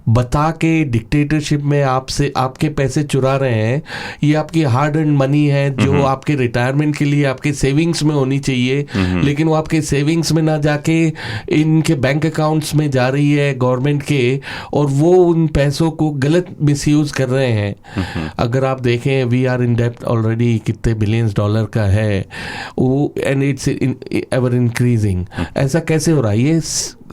बता के डिक्टेटरशिप में आपसे आपके पैसे चुरा रहे हैं। ये आपकी हार्ड अर्न मनी है जो आपके रिटायरमेंट के लिए आपके सेविंग्स में होनी चाहिए, लेकिन वो आपके सेविंग्स में ना जाके इनके बैंक अकाउंट्स में जा रही है गवर्नमेंट के, और वो उन पैसों को गलत मिसयूज कर रहे हैं। अगर आप देखें, वी आर इन डेप्ट ऑलरेडी, कितने बिलियंस डॉलर का है वो, एंड इट्स एवर इंक्रीजिंग। ऐसा कैसे हो रहा है?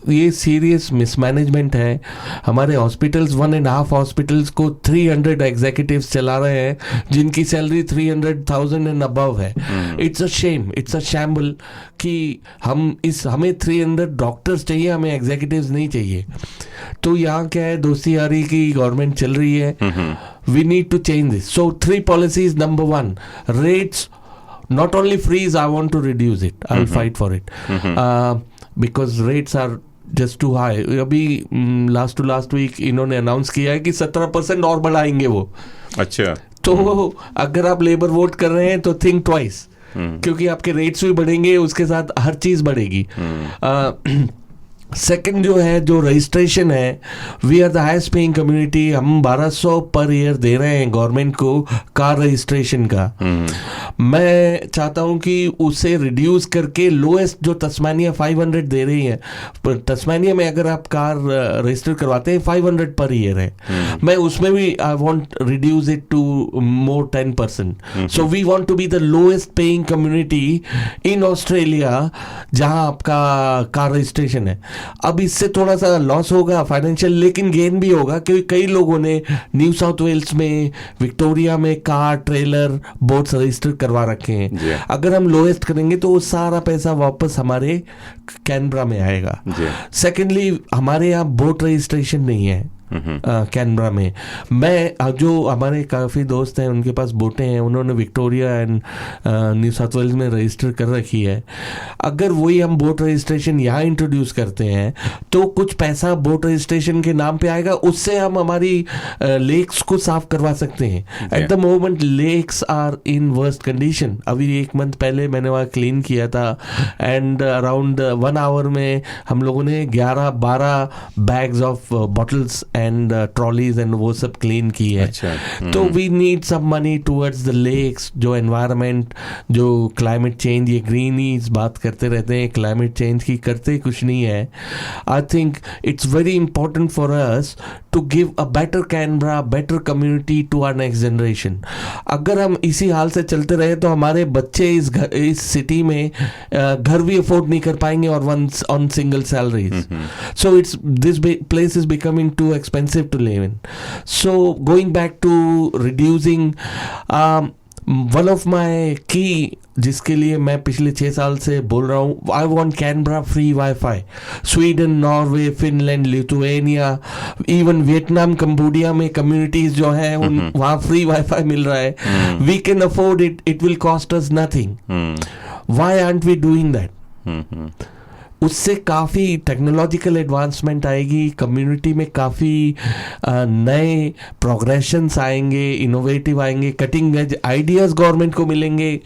ये सीरियस मिसमैनेजमेंट है। हमारे हॉस्पिटल्स, 1.5 हॉस्पिटल्स को 300 एग्जीक्यूटिव्स चला रहे हैं जिनकी सैलरी 300,000 एंड अबव है। It's a shame, it's a shamble कि हमें 300 डॉक्टर्स चाहिए, हमें एग्जीक्यूटिव्स नहीं चाहिए। तो यहाँ क्या है, दोस्ती यारी की गवर्नमेंट चल रही है। We need to change this. So 3 policies. Number 1, rates not only freeze, I want to reduce it. I'll fight for it. Because rates are just too high. अभी last week इन्होंने अनाउंस किया है कि 17% और बढ़ाएंगे वो। अच्छा, तो अगर आप लेबर वोट कर रहे हैं तो थिंक ट्वाइस, क्योंकि आपके रेट्स भी बढ़ेंगे, उसके साथ हर चीज बढ़ेगी। सेकंड जो है, जो रजिस्ट्रेशन है, we are the highest paying community. हम 1200 पर ईयर दे रहे हैं गवर्नमेंट को कार रजिस्ट्रेशन का। मैं चाहता हूं कि उसे रिड्यूस करके लोएस्ट, जो तस्मानिया 500 दे रही है, तस्मानिया में अगर आप कार रजिस्टर करवाते हैं 500 पर ईयर है, मैं उसमें भी I want reduce it to more 10%। So we want to be the lowest paying community in Australia जहां आपका कार रजिस्ट्रेशन है। अब इससे थोड़ा सा लॉस होगा फाइनेंशियल, लेकिन गेन भी होगा, क्योंकि कई लोगों ने न्यू साउथ वेल्स में, विक्टोरिया में कार, ट्रेलर, बोट्स रजिस्टर करवा रखे हैं। अगर हम लोएस्ट करेंगे तो वो सारा पैसा वापस हमारे कैनबरा में आएगा। सेकेंडली, हमारे यहाँ बोट रजिस्ट्रेशन नहीं है कैनबरा में। मैं, जो हमारे काफ़ी दोस्त हैं उनके पास बोटें हैं, उन्होंने Victoria and New South Wales में रजिस्टर कर रखी है। अगर वही हम बोट रजिस्ट्रेशन यहाँ इंट्रोड्यूस करते हैं तो कुछ पैसा बोट रजिस्ट्रेशन के नाम पे आएगा, उससे हम हमारी लेक्स को साफ करवा सकते हैं। At the moment lakes are in worst condition. अभी 1 मंथ पहले मैंने वहाँ क्लीन किया था, एंड अराउंड 1 आवर में हम लोगों ने 11-12 bags of bottles and trolleys and वो सब क्लीन की है. अच्छा. तो we need some money towards the lakes. जो एनवायरनमेंट, जो क्लाइमेट चेंज, ये ग्रीनीज बात करते रहते हैं, क्लाइमेट चेंज की करते कुछ नहीं है. I think it's very important for us to give a better Canberra, better community to our next generation. अगर हम इसी हाल से चलते रहे तो हमारे बच्चे इस सिटी में घर भी अफोर्ड नहीं कर पाएंगे और on single salaries. So it's this place is becoming too expensive to live in. So going back to reducing, one of my key जिसके लिए मैं पिछले 6 साल से बोल रहा हूँ, I want Canberra free wifi. Sweden, Norway, Finland, Lithuania, even Vietnam, Cambodia में कम्युनिटीज जो है वहाँ फ्री वाईफाई मिल रहा है. We can afford it, it will cost us nothing. Why aren't we doing that? उससे काफ़ी टेक्नोलॉजिकल एडवांसमेंट आएगी, कम्युनिटी में काफ़ी नए प्रोग्रेशंस आएंगे, इनोवेटिव आएंगे, कटिंग एज आइडियाज़ गवर्नमेंट को मिलेंगे.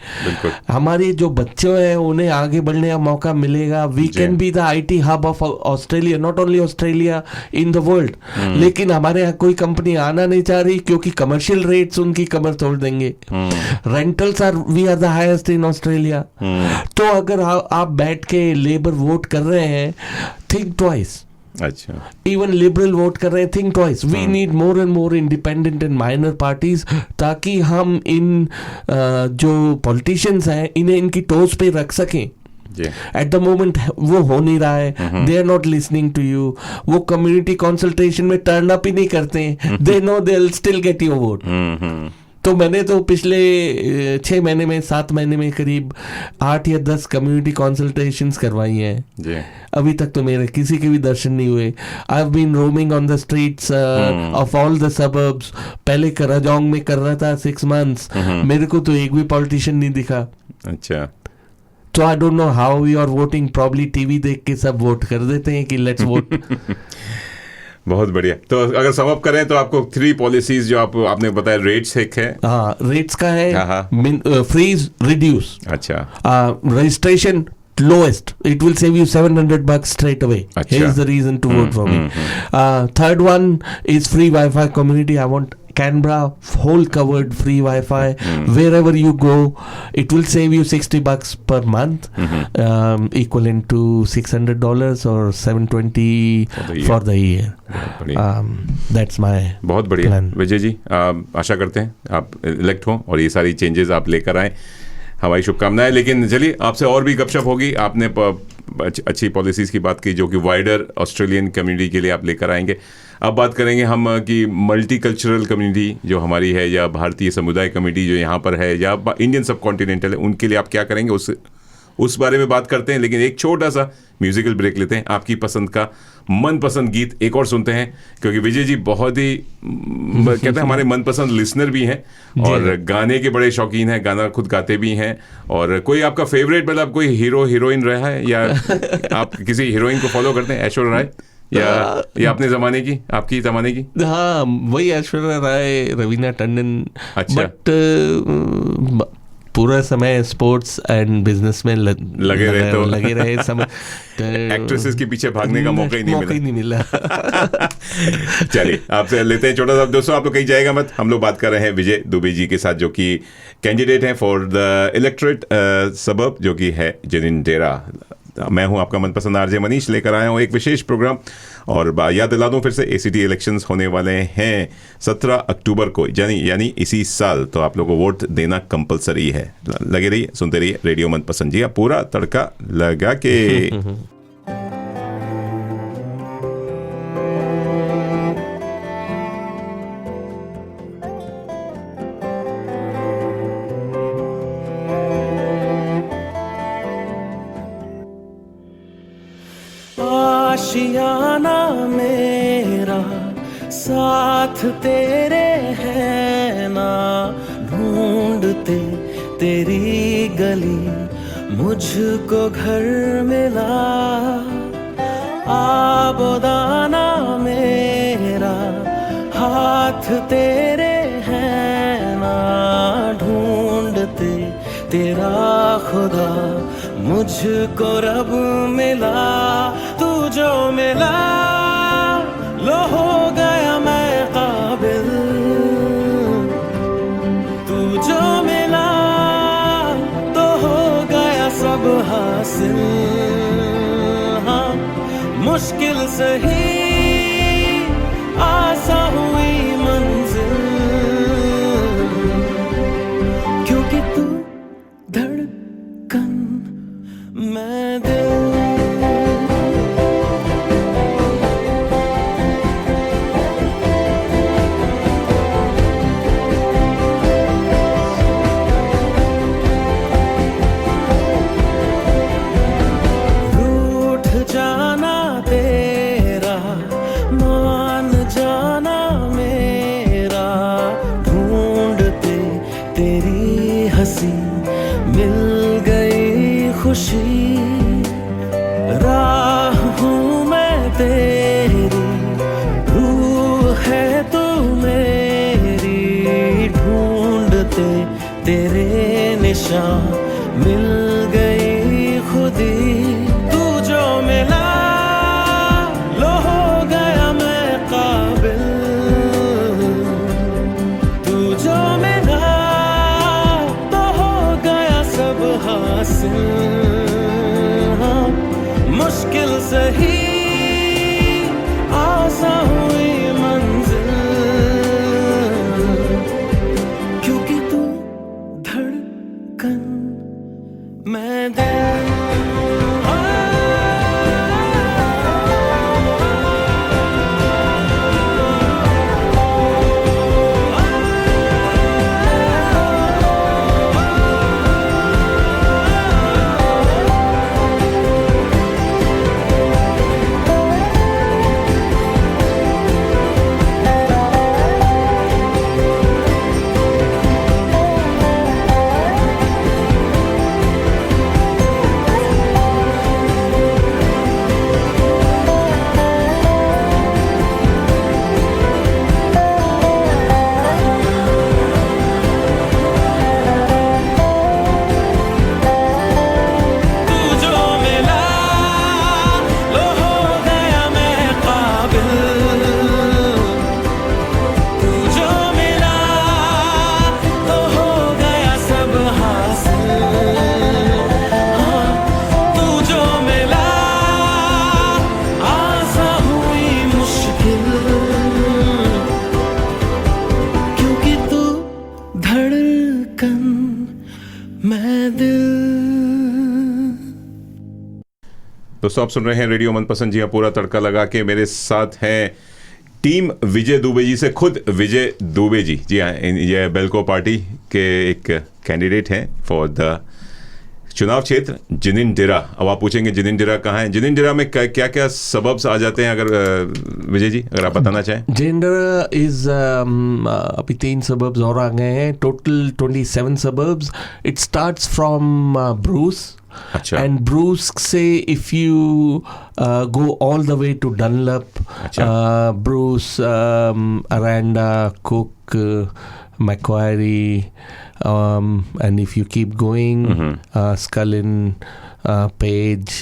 हमारे जो बच्चे हैं उन्हें आगे बढ़ने का मौका मिलेगा. We can be the IT hub of Australia, not only Australia, in the world. लेकिन हमारे यहाँ कोई कंपनी आना नहीं चाह रही क्योंकि कमर्शियल रेट्स उनकी कमर तोड़ देंगे. Rentals we are the highest in Australia. तो अगर आप बैठ के लेबर वोट कर रहे हैं, थिंक ट्वाइस. अच्छा. इवन लिबरल वोट कर रहे हैं, think twice. We need more and more independent and minor parties, ताकि हम इन जो पॉलिटिशियंस हैं इन्हें इनकी टोज पे रख सकें. एट द मोमेंट वो हो नहीं रहा है. They are not listening to you. वो कम्युनिटी कंसल्टेशन में टर्न अप ही नहीं करते. They know they will still get your vote. तो मैंने तो पिछले 6 महीने में, 7 महीने में करीब 8 या 10 कम्युनिटी कंसल्टेशंस करवाई हैं. अभी तक तो मेरे किसी के भी दर्शन नहीं हुए. I have been roaming on the streets of all the suburbs. पहले कराजोंग में कर रहा था 6 months. मेरे को तो एक भी पॉलिटिशियन नहीं दिखा. अच्छा. तो I don't know how we are voting. Probably TV देख के सब वोट कर देते हैं कि लेट्स वोट. बहुत बढ़िया. तो अगर सम अप करें तो आपको 3 पॉलिसीज जो आपने बताया, रेट्स एक है. हाँ, रेट्स का है, फ्रीज, रिड्यूस. अच्छा. Registration lowest, it will save you $700 straight away. Achha. Here's the reason to vote for me. Third one is free Wi-Fi community. I want Canberra whole covered free Wi-Fi wherever you go. It will save you $60 per month, equivalent to $600 or $720 for the year. That's my बहुत बढ़िया plan. Vijay ji, आशा करते हैं आप elect हों और ये सारी changes आप लेकर आएँ. हमारी शुभकामनाएं. लेकिन चलिए, आपसे और भी गपशप होगी. आपने अच्छी पॉलिसीज़ की बात की जो कि वाइडर ऑस्ट्रेलियन कम्युनिटी के लिए आप लेकर आएंगे. अब बात करेंगे हम कि मल्टी कल्चरल कम्युनिटी जो हमारी है, या भारतीय समुदाय कम्युनिटी जो यहाँ पर है, या इंडियन सब कॉन्टिनेंटल है, उनके लिए आप क्या करेंगे, उस बारे में बात करते हैं. लेकिन एक छोटा सा म्यूजिकल ब्रेक लेते हैं. आपकी पसंद का मनपसंद गीत एक और सुनते हैं, क्योंकि विजय जी बहुत ही कहते हैं हमारे मनपसंद लिसनर भी हैं और गाने के बड़े शौकीन हैं, गाना खुद गाते भी हैं. और कोई आपका फेवरेट, मतलब कोई हीरो हीरोइन रहा है, या आप किसी हीरोइन को फॉलो करते हैं, ऐश्वर्या राय या अपने जमाने की, आपकी जमाने की? हाँ, वही ऐश्वर्या राय, रवीना टंडन. अच्छा. बट पूरा समय स्पोर्ट्स एंड बिजनेस में लगे रहे समय. एक्ट्रेसेस के पीछे भागने का मौका ही नहीं मिला. चलिए, आपसे लेते हैं छोटा सा. दोस्तों, आप लोग कहीं जाएगा मत. हम लोग बात कर रहे हैं विजय दुबे जी के साथ, जो कि कैंडिडेट हैं फॉर द इलेक्टोरेट सबर्ब, जो कि है जिनेंद्रा. मैं हूं आपका मनपसंद आरजे मनीष, लेकर आया हूं एक विशेष प्रोग्राम. और याद दिला दूं फिर से, ACT इलेक्शंस होने वाले हैं 17 अक्टूबर को, यानी इसी साल. तो आप लोगों को वोट देना कंपलसरी है. लगे रहिए, सुनते रहिए रेडियो मनपसंद जी, पूरा तड़का लगा के. आशियाना मेरा साथ तेरे है ना, ढूंढते तेरी गली मुझको घर मिला. आबोदाना मेरा हाथ तेरे है ना, ढूंढते तेरा खुदा मुझको रब मिला. तू जो मिला लो हो गया हासिल, हाँ मुश्किल सही आसा हुई मंजिल, क्योंकि तू धड़कन मैं दिल। मिल गई खुशी, राह हूँ मैं तेरी, रूह है तू मेरी, ढूंढते तेरे निशान मिल गई खुदी। तू जो मिला लो हो गया मैं काबिल, तू जो मिला हासिल, हाँ मुश्किल सही आसा हुई मंजिल, क्योंकि तू धड़कन मैं दिल। दोस्तों आप सुन रहे हैं रेडियो मनपसंद, जी हाँ पूरा तड़का लगा के। मेरे साथ हैं टीम विजय दुबे जी से खुद विजय दुबे जी। जी हाँ, ये बेल्को पार्टी के एक कैंडिडेट हैं फॉर द चुनाव क्षेत्र जिनिंडरा। अब आप पूछेंगे जिनिंडरा कहाँ है, जिनिंडरा में क्या क्या सबब्स आ जाते हैं, अगर विजय जी अगर आप बताना चाहें। जिनिंडरा इज अभी 3 सबब्स और आ गए हैं, total 27 suburbs. It starts from Bruce, and Bruce से if you go all the way to Dunlop, Bruce, Aranda, Cook, Macquarie, and if you keep going, Scullin, Page,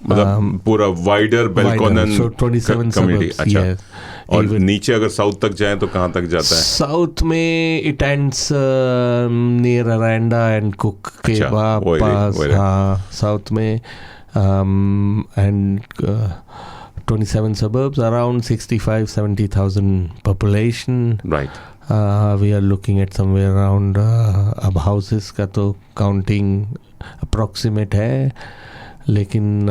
मतलब पूरा वाइडर बेल्कोनन कम्युनिटी। अच्छा, और नीचे अगर साउथ तक जाए तो कहाँ तक जाता है? साउथ में it ends near Aranda and Cook के पास, हाँ साउथ में, and 27 suburbs, around 65-70,000 population. Right. We are looking at somewhere around अब houses का तो counting approximate है, लेकिन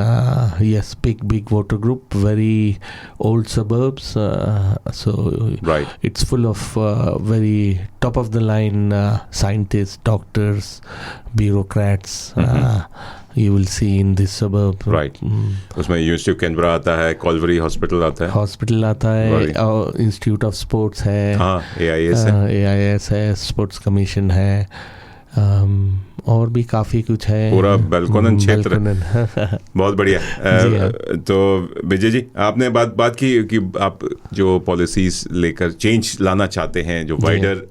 yes, big voter group, very old suburbs, so right. It's full of very top of the line scientists, doctors, bureaucrats. You will see in this suburb. Right. उसमें university of Canberra आता है, कॉलवरी hospital आता है, और institute of sports है, हाँ AIS है, sports commission है, और भी काफ़ी कुछ है, पूरा बेल्कोनन क्षेत्र। बहुत बढ़िया। तो विजय जी, आपने बात की कि आप जो पॉलिसीज लेकर चेंज लाना चाहते हैं जो वाइडर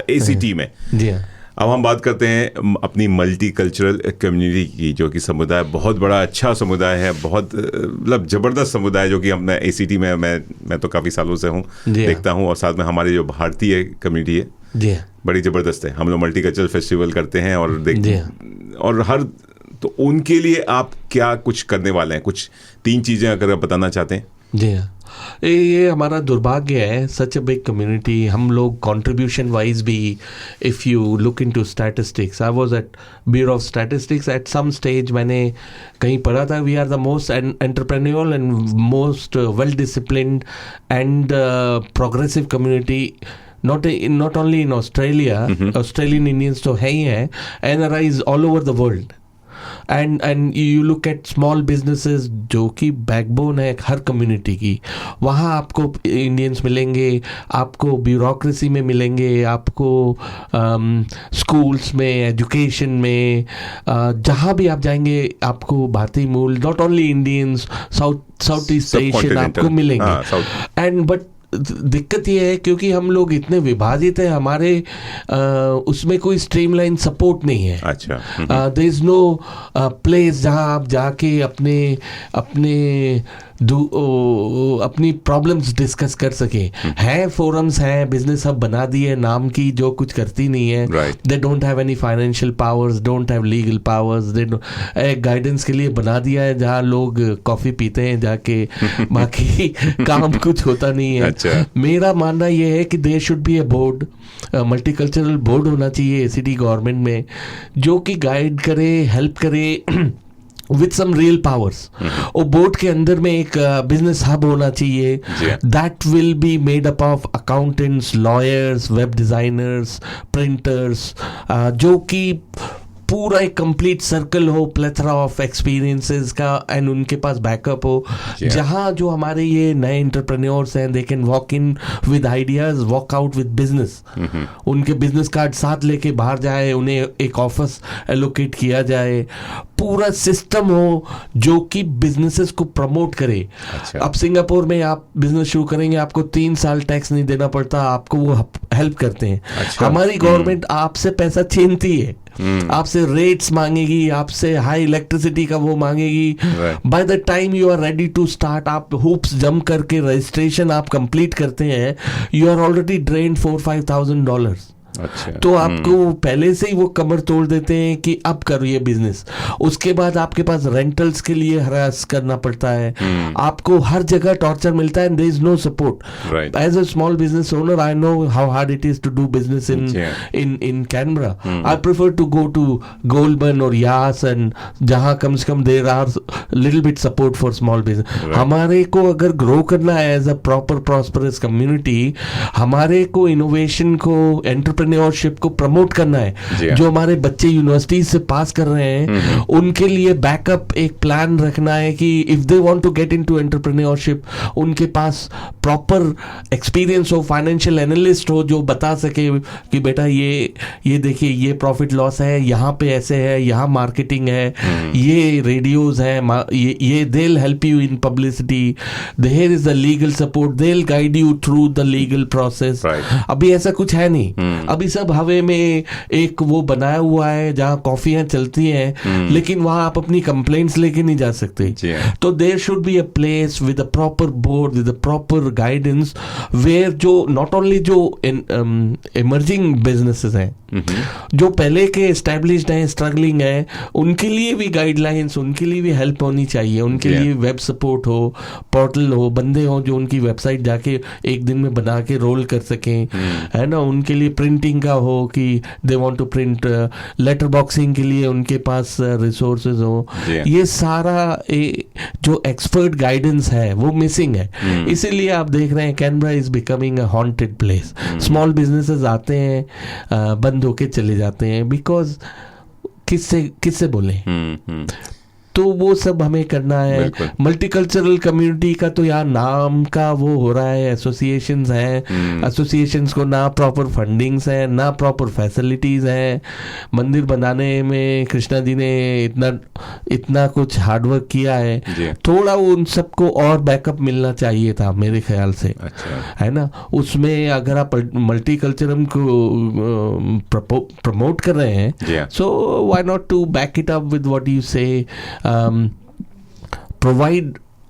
ACT में। जी हाँ। अब हम बात करते हैं अपनी मल्टी कल्चरल कम्युनिटी की, जो कि समुदाय बहुत बड़ा अच्छा समुदाय है, बहुत मतलब ज़बरदस्त समुदाय, जो कि अपना ACT में मैं तो काफ़ी सालों से हूँ, देखता हूँ, और साथ में हमारी जो भारतीय कम्युनिटी है जी बड़ी ज़बरदस्त है। हम लोग मल्टी कल्चरल फेस्टिवल करते हैं और और हर तो उनके लिए आप क्या कुछ करने वाले हैं? कुछ 3 चीजें अगर आप बताना चाहते हैं। जी हाँ, ये हमारा दुर्भाग्य है, सच अ बिग कम्युनिटी। हम लोग कंट्रीब्यूशन वाइज भी, if you look into statistics, I was at bureau of statistics at some stage, मैंने कहीं पढ़ा था, we are the most entrepreneurial and most well disciplined and progressive community, not only in Australia, Australian Indians तो है ही हैं, NRIs all over the world. And you look at small businesses जो कि backbone है हर कम्युनिटी की, वहाँ आपको Indians मिलेंगे, आपको ब्यूरोक्रेसी में मिलेंगे, आपको स्कूल्स में, एजुकेशन में, जहाँ भी आप जाएंगे आपको भारतीय मूल, not only Indians, south east Asian आपको मिलेंगे। एंड बट दिक्कत ये है क्योंकि हम लोग इतने विभाजित हैं, हमारे उसमें कोई स्ट्रीमलाइन सपोर्ट नहीं है। अच्छा, देयर इज नो प्लेस जहां आप जाके अपनी प्रॉब्लम्स डिस्कस कर सके। हैं फोरम्स हैं, बिजनेस हब बना दिए नाम की, जो कुछ करती नहीं है। They don't have any financial powers, don't have legal powers, they एक गाइडेंस के लिए बना दिया है जहाँ लोग कॉफ़ी पीते हैं जाके, बाकी काम कुछ होता नहीं है। अच्छा। मेरा मानना ये है कि there should be a board, multicultural board होना चाहिए सिटी गवर्नमेंट में, जो कि गाइड करे, हेल्प करे with some real powers. और बोर्ड के अंदर में एक बिजनेस हब होना चाहिए that will be made up of accountants, lawyers, web designers, printers, जो कि पूरा एक कंप्लीट सर्कल हो, प्लेथरा ऑफ एक्सपीरियंसेस का, एंड उनके पास बैकअप हो, जहां जो हमारे ये नए एंटरप्रेन्योर्स हैं, they can walk in with ideas, walk out with business. उनके बिजनेस कार्ड साथ लेके बाहर जाए, उन्हें एक ऑफिस एलोकेट किया जाए, पूरा सिस्टम हो जो कि बिजनेसेस को प्रमोट करे। अच्छा। अब सिंगापुर में आप बिजनेस शुरू करेंगे, आपको 3 साल टैक्स नहीं देना पड़ता, आपको वो हेल्प करते हैं। अच्छा। हमारी गवर्नमेंट आपसे पैसा छीनती है, आपसे रेट्स मांगेगी, आपसे हाई इलेक्ट्रिसिटी का वो मांगेगी। By the time you are ready to start, आप हुप्स जंप करके रजिस्ट्रेशन आप कंप्लीट करते हैं, यू आर ऑलरेडी ड्रेन्ड $4,000-5,000। अच्छा। तो आपको पहले से ही वो कमर तोड़ देते हैं कि अब करिए बिजनेस। उसके बाद आपके पास रेंटल्स के लिए हरास करना पड़ता है, आपको हर जगह टॉर्चर मिलता है, there is no support. As a small business owner I know how hard it is to do business in Canberra. I prefer to go to Goulburn और यास, एंड जहां कम से कम there are little bit support for small business. हमारे को अगर grow करना है as a proper prosperous community, हमारे को इनोवेशन को, एंटरप्रेन्योरशिप को प्रमोट करना है। जो हमारे बच्चे यूनिवर्सिटी से पास कर रहे हैं, उनके लिए बैकअप एक प्लान रखना है कि if they want to get into entrepreneurship, उनके पास प्रॉपर एक्सपीरियंस हो, फाइनेंशियल एनालिस्ट हो जो बता सके कि बेटा ये देखिए ये प्रॉफिट लॉस है, यहाँ पे ऐसे है, यहाँ मार्केटिंग है, ये रेडियोज है, ये they will help you in publicity, there is the legal support, they will guide you through the legal process. अभी ऐसा कुछ है नहीं, अभी सब हवे में एक वो बनाया हुआ है जहाँ कॉफियां चलती हैं, लेकिन वहां आप अपनी कंप्लेंट्स लेके नहीं जा सकते। तो there should be a place with a proper board, with a proper guidance, where जो नॉट ओनली जो इमर्जिंग बिजनेसेस हैं, जो पहले के एस्टैब्लिश्ड हैं, स्ट्रगलिंग हैं, उनके लिए भी गाइडलाइंस, उनके लिए भी हेल्प होनी चाहिए, उनके लिए वेब सपोर्ट हो, पोर्टल हो, बंदे हो जो उनकी वेबसाइट जाके एक दिन में बना के रोल कर सकें, है ना। उनके लिए प्रिंटिंग का हो कि they want to print, letter boxing के लिए उनके पास रिसोर्सेज हो। ये सारा जो एक्सपर्ट गाइडेंस है वो मिसिंग है। इसीलिए आप देख रहे हैं Canberra is becoming a haunted place. Small businesses आते हैं, बंद होके चले जाते हैं, बिकॉज किससे बोले। तो वो सब हमें करना है। मल्टीकल्चरल कम्युनिटी का तो यार नाम का वो हो रहा है, एसोसिएशंस हैं, एसोसिएशंस को ना प्रॉपर फंडिंग्स हैं, ना प्रॉपर फैसिलिटीज हैं। मंदिर बनाने में कृष्णा जी ने इतना कुछ हार्डवर्क किया है, थोड़ा उन सबको और बैकअप मिलना चाहिए था मेरे ख्याल से। अच्छा। है ना, उसमें अगर आप मल्टीकल्चरल को प्रमोट कर रहे हैं, so why not to back it up with what you say, provide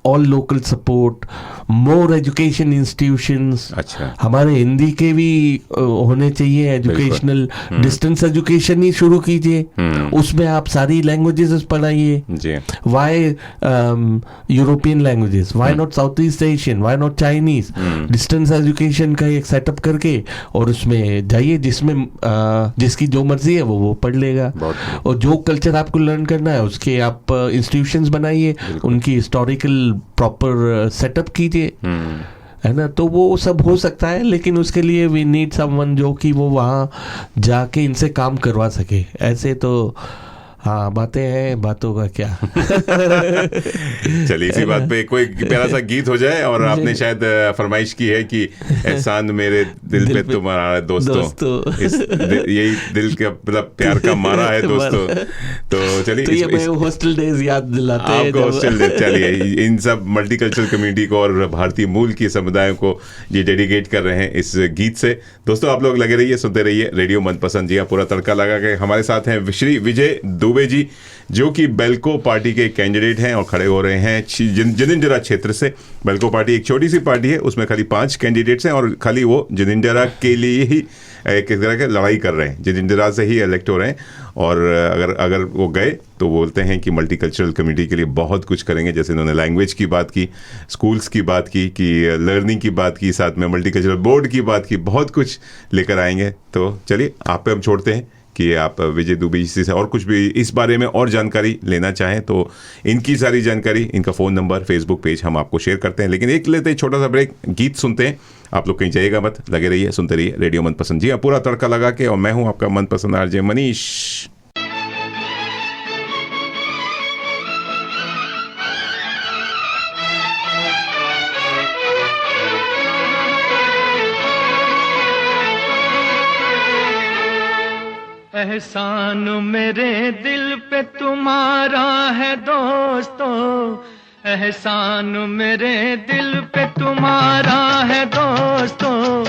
all local support, more education institutions. अच्छा। हमारे हिंदी के भी होने चाहिए एजुकेशनल, डिस्टेंस एजुकेशन ही शुरू कीजिए, उसमें आप सारी लैंग्वेजेस पढ़ाइए। जी। Why European languages, why not south east Asian, why not Chinese. Distance education का एक सेटअप करके और उसमें जाइए, जिसमें जिसकी जो मर्जी है वो पढ़ लेगा। और जो कल्चर आपको लर्न करना है उसके आप इंस्टीट्यूशंस बनाइए, उनकी हिस्टोरिकल प्रॉपर सेटअप कीजिए, है ना। तो वो सब हो सकता है, लेकिन उसके लिए वी नीड समवन जो कि वो वहाँ जाके इनसे काम करवा सके। ऐसे तो हाँ बातें हैं, बातों का क्या। चलिए इसी बात पे कोई प्यारा सा गीत हो जाए। और आपने शायद फरमाइश की है कि एहसान मेरे दिल पे तुम्हारा है दोस्तों, यही दिल का मतलब प्यार का मारा है दोस्तों। तो चलिए तो ये हॉस्टल डेज याद दिलाते हैं आपको हॉस्टल डेज। चलिए इन सब मल्टीकल्चरल कम्युनिटी को और भारतीय मूल के समुदायों को ये डेडिकेट कर रहे हैं इस गीत से। दोस्तों आप लोग लगे रहिए, सुनते रहिए रेडियो मनपसंद। जी हाँ, पूरा तड़का लगा के हमारे साथ हैं श्री विजय दुबे जी, जो कि बेल्को पार्टी के कैंडिडेट हैं और खड़े हो रहे हैं जिनेंद्रा क्षेत्र से। बेल्को पार्टी एक छोटी सी पार्टी है, उसमें खाली 5 कैंडिडेट्स हैं और खाली वो जिनेंद्रा के लिए ही एक तरह की लड़ाई कर रहे हैं, जिनेंद्रा से ही इलेक्ट हो रहे हैं। और अगर वो गए तो बोलते हैं कि मल्टीकल्चरल कम्युनिटी के लिए बहुत कुछ करेंगे। जैसे उन्होंने लैंग्वेज की बात की, स्कूल्स की बात की, कि लर्निंग की बात की, साथ में मल्टीकल्चरल बोर्ड की बात की, बहुत कुछ लेकर आएंगे। तो चलिए आप पे हम छोड़ते हैं कि आप विजय दुबे जी से और कुछ भी इस बारे में और जानकारी लेना चाहें तो इनकी सारी जानकारी, इनका फ़ोन नंबर, फेसबुक पेज हम आपको शेयर करते हैं। लेकिन एक लेते हैं छोटा सा ब्रेक, गीत सुनते हैं। आप लोग कहीं जाइएगा मत, लगे रहिए, सुनते रहिए रेडियो मनपसंद। जी हाँ, पूरा तड़का लगा के। और मैं हूँ आपका मनपसंद आरजे मनीष। एहसान मेरे दिल पे तुम्हारा है दोस्तों, एहसान मेरे दिल पे तुम्हारा है दोस्तों,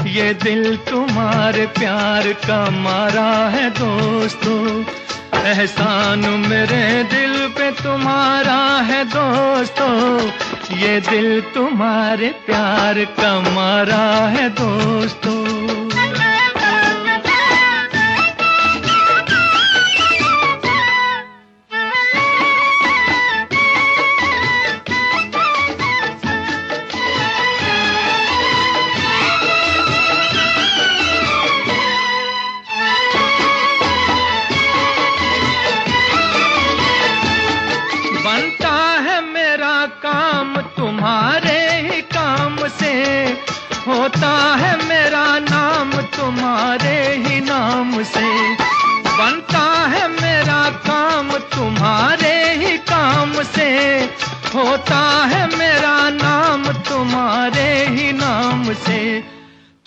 ये दिल तुम्हारे प्यार का मारा है दोस्तों। एहसान मेरे दिल पे तुम्हारा है दोस्तों, ये दिल तुम्हारे प्यार का मारा है दोस्तों। होता है मेरा नाम तुम्हारे ही नाम से, बनता है मेरा काम तुम्हारे ही काम से, होता है मेरा नाम तुम्हारे ही नाम से।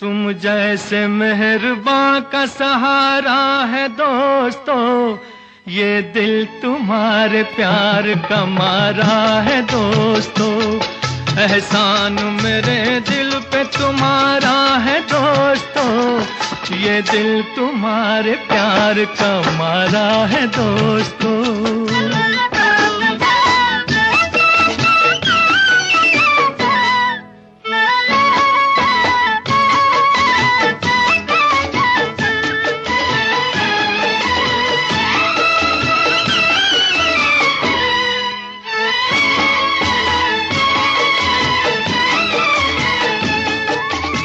तुम जैसे मेहरबान का सहारा है दोस्तों, ये दिल तुम्हारे प्यार का मारा है दोस्तों। एहसान मेरे दिल पे तुम्हारा है दोस्तों, ये दिल तुम्हारे प्यार का मारा है दोस्तों।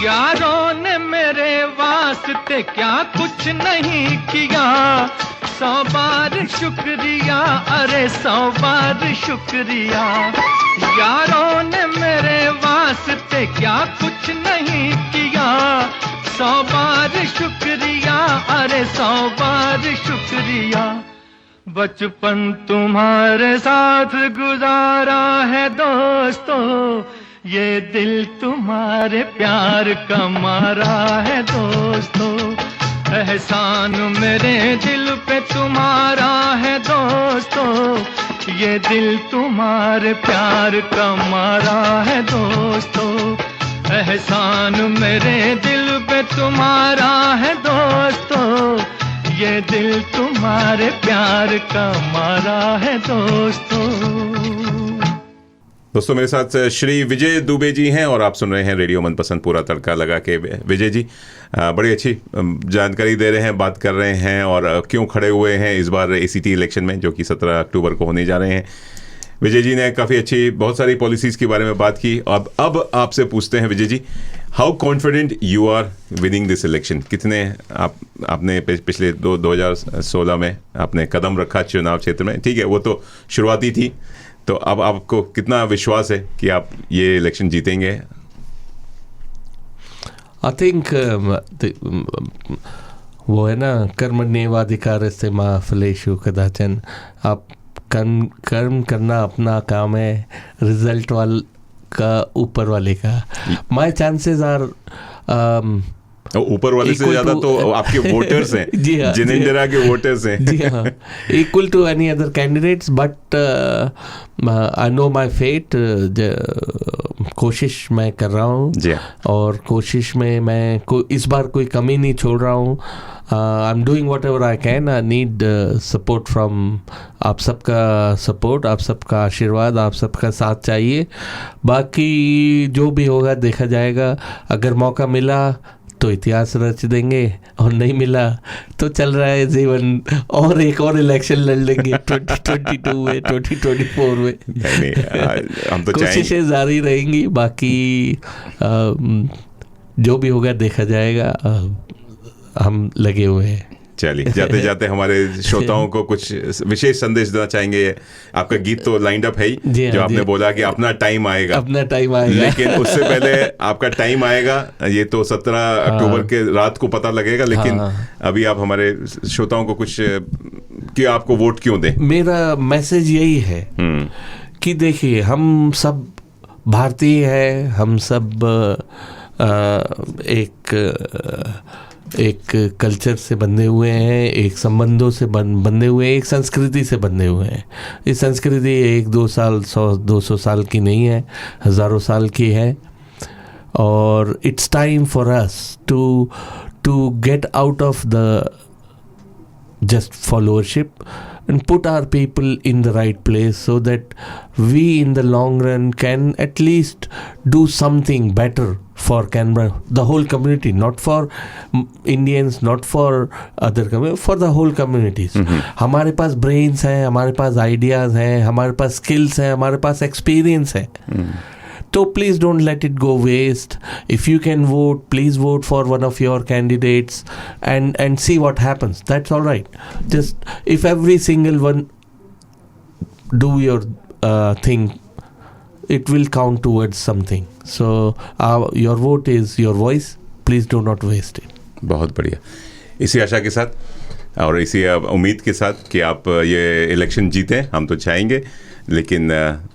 यारों ने मेरे वास्ते क्या कुछ नहीं किया, 100 बार शुक्रिया, अरे 100 बार शुक्रिया। यारों ने मेरे वास्ते क्या कुछ नहीं किया, 100 बार शुक्रिया, अरे 100 बार शुक्रिया। बचपन तुम्हारे साथ गुजारा है दोस्तों, ये दिल तुम्हारे प्यार का मारा है दोस्तों। एहसान मेरे दिल पे तुम्हारा है दोस्तों, ये दिल तुम्हारे प्यार का मारा है दोस्तों। एहसान मेरे दिल पे तुम्हारा है दोस्तों, ये दिल तुम्हारे प्यार का मारा है दोस्तों। दोस्तों मेरे साथ श्री विजय दुबे जी हैं और आप सुन रहे हैं रेडियो मनपसंद पूरा तड़का लगा के। विजय जी बड़ी अच्छी जानकारी दे रहे हैं, बात कर रहे हैं और क्यों खड़े हुए हैं इस बार ACT इलेक्शन में जो कि 17 अक्टूबर को होने जा रहे हैं। विजय जी ने काफ़ी अच्छी बहुत सारी पॉलिसीज़ के बारे में बात की। अब आपसे पूछते हैं Vijay ji, how confident you are winning this election? कितने आपने पिछले 2016 में आपने कदम रखा चुनाव क्षेत्र में, ठीक है वो तो शुरुआती थी, तो अब आपको कितना विश्वास है कि आप ये इलेक्शन जीतेंगे? आई थिंक वो है ना, कर्मण्येवाधिकारस्ते मा फलेषु कदाचन। आप कर्म करना अपना काम है, रिजल्ट का ऊपर वाले का। माय चांसेस आर ऊपर वाले से ज्यादा तो आपके वोटर्स हैं, जी हाँ, जिनेंद्रा के वोटर्स हैं, जी हाँ, equal to any other candidates, but I know my fate. कोशिश मैं कर रहा हूँ और कोशिश में मैं इस बार कोई कमी नहीं छोड़ रहा हूँ। I am doing what ever I can. I need support from आप सबका सपोर्ट, आप सबका आशीर्वाद, आप सबका साथ चाहिए। बाकी जो भी होगा देखा जाएगा। अगर मौका मिला तो इतिहास रच देंगे और नहीं मिला तो चल रहा है जीवन, और एक और इलेक्शन लड़ लेंगे 2022 में, 2024 में। हम तो कोशिशें जारी रहेंगी। बाकी जो भी होगा देखा जाएगा। हम लगे हुए हैं। चलिए, जाते जाते हमारे श्रोताओं को कुछ विशेष संदेश देना चाहेंगे? आपका गीत तो लाइंड अप है ही, जो आपने बोला कि अपना टाइम आएगा, अपना टाइम आएगा, लेकिन उससे पहले आपका टाइम आएगा। ये तो 17 अक्टूबर के रात को पता लगेगा, लेकिन अभी आप हमारे श्रोताओं को कुछ कि आपको वोट क्यों दें? मेरा मैसेज यही है कि देखिए, हम सब भारतीय हैं, हम सब एक कल्चर से बंधे हुए हैं, एक संबंधों से बंधे हुए हैं, एक संस्कृति से बंधे हुए हैं। इस संस्कृति 1-2 साल 100-200 साल की नहीं है, हज़ारों साल की है। और it's time for us to get out of the just followership and put our people in the right place so that we in the long run can at least do something better for Canberra, the whole community, not for Indians, not for other community, for the whole communities. हमारे पास brains हैं, हमारे पास ideas हैं, हमारे पास skills हैं, हमारे पास experience है। So please don't let it go waste. If you can vote, please vote for one of your candidates and see what happens. That's all right. Just if every single one do your thing, it will count towards something. So your vote is your voice. Please do not waste it. बहुत बढ़िया। इसी आशा के साथ और इसी उम्मीद के साथ कि आप ये इलेक्शन जीतें, हम तो चाहेंगे। लेकिन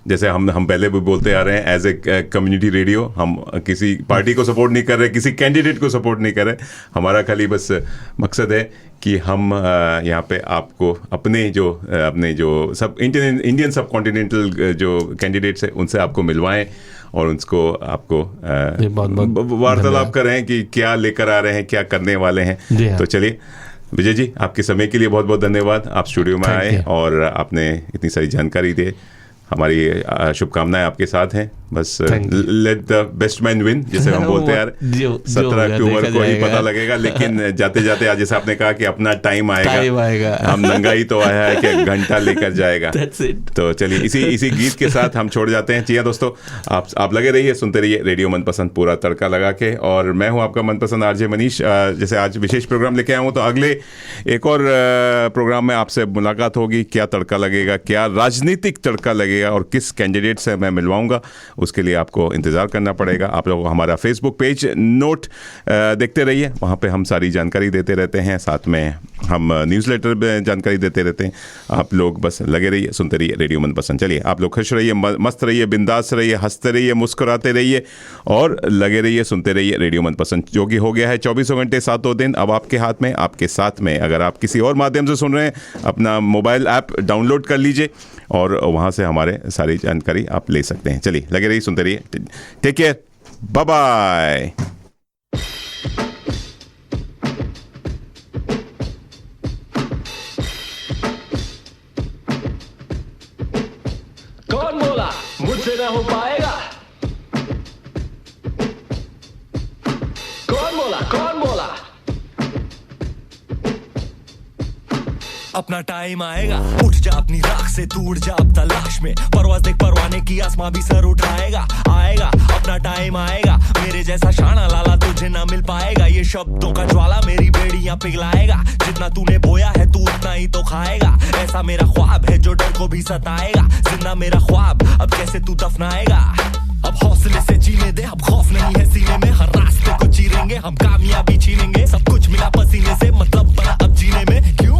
जैसे हम पहले भी बोलते आ रहे हैं, एज ए कम्युनिटी रेडियो हम किसी पार्टी को सपोर्ट नहीं कर रहे, किसी कैंडिडेट को सपोर्ट नहीं कर रहे। हमारा खाली बस मकसद है कि हम यहाँ पे आपको अपने जो सब इंडियन सब कॉन्टिनेंटल जो कैंडिडेट्स हैं उनसे आपको मिलवाएं और उनको आपको वार्तालाप करें कि क्या लेकर आ रहे हैं, क्या करने वाले हैं। तो चलिए विजय जी, आपके समय के लिए बहुत बहुत धन्यवाद। आप स्टूडियो में आए और आपने इतनी सारी जानकारी दी। हमारी शुभकामनाएं आपके साथ हैं। बस let the best man win, जैसे हम बोलते हैं यार। 17 अक्टूबर को ही पता लगेगा, लेकिन जाते जाते आज जैसे आपने कहा कि अपना टाइम आएगा। हम नंगाई तो आया है कि घंटा लेकर जाएगा। तो चलिए इसी गीत के साथ हम छोड़ जाते हैं। जी हाँ दोस्तों, आप लगे रहिए, सुनते रहिए रेडियो मनपसंद पूरा तड़का लगा के। और मैं हूँ आपका मनपसंद आरजे मनीष। जैसे आज विशेष प्रोग्राम लेके आया हूँ, तो अगले एक और प्रोग्राम में आपसे मुलाकात होगी। क्या तड़का लगेगा, क्या राजनीतिक तड़का लगेगा और किस कैंडिडेट से मैं मिलवाऊंगा, उसके लिए आपको इंतज़ार करना पड़ेगा। आप लोग हमारा फेसबुक पेज नोट देखते रहिए, वहाँ पे हम सारी जानकारी देते रहते हैं, साथ में हम न्यूज़लेटर में जानकारी देते रहते हैं। आप लोग बस लगे रहिए, सुनते रहिए रेडियो मनपसंद। चलिए, आप लोग खुश रहिए, मस्त रहिए, बिंदास रहिए, हंसते रहिए, मुस्कुराते रहिए और लगे रहिए, सुनते रहिए रेडियो मनपसंद, जो कि हो गया है 24 घंटे 7 दिन अब आपके हाथ में, आपके साथ में। अगर आप किसी और माध्यम से सुन रहे हैं, अपना मोबाइल ऐप डाउनलोड कर लीजिए और वहाँ से हमारे सारी जानकारी आप ले सकते हैं। चलिए, लगे रहिए, सुनते रहिए। Take care, bye bye. कौन बोला मुझे मुझसे ना हो पाएगा। कौन बोला अपना टाइम आएगा, उठ जा अपनी राख से, तू उड़ जा अब तलाश में, परवाज़ देख परवाने की, आसमां भी सर उठाएगा। आएगा अपना टाइम आएगा, मेरे जैसा शाना लाला तुझे ना मिल पाएगा। ये शब्दों का ज्वाला मेरी बेड़ियां पिघलाएगा, जितना तूने बोया है तू उतना ही तो खाएगा। ऐसा मेरा ख्वाब है जो डर को भी सताएगा, जिंदा मेरा ख्वाब अब कैसे तू दफनाएगा। अब हौसले से जीने दे, अब खौफ नहीं है सीने में, हर रास्ते को चीरेंगे हम, कामयाबी छीनेंगे, सब कुछ मिला पसीने से, मतलब बना अब जीने में। क्यों?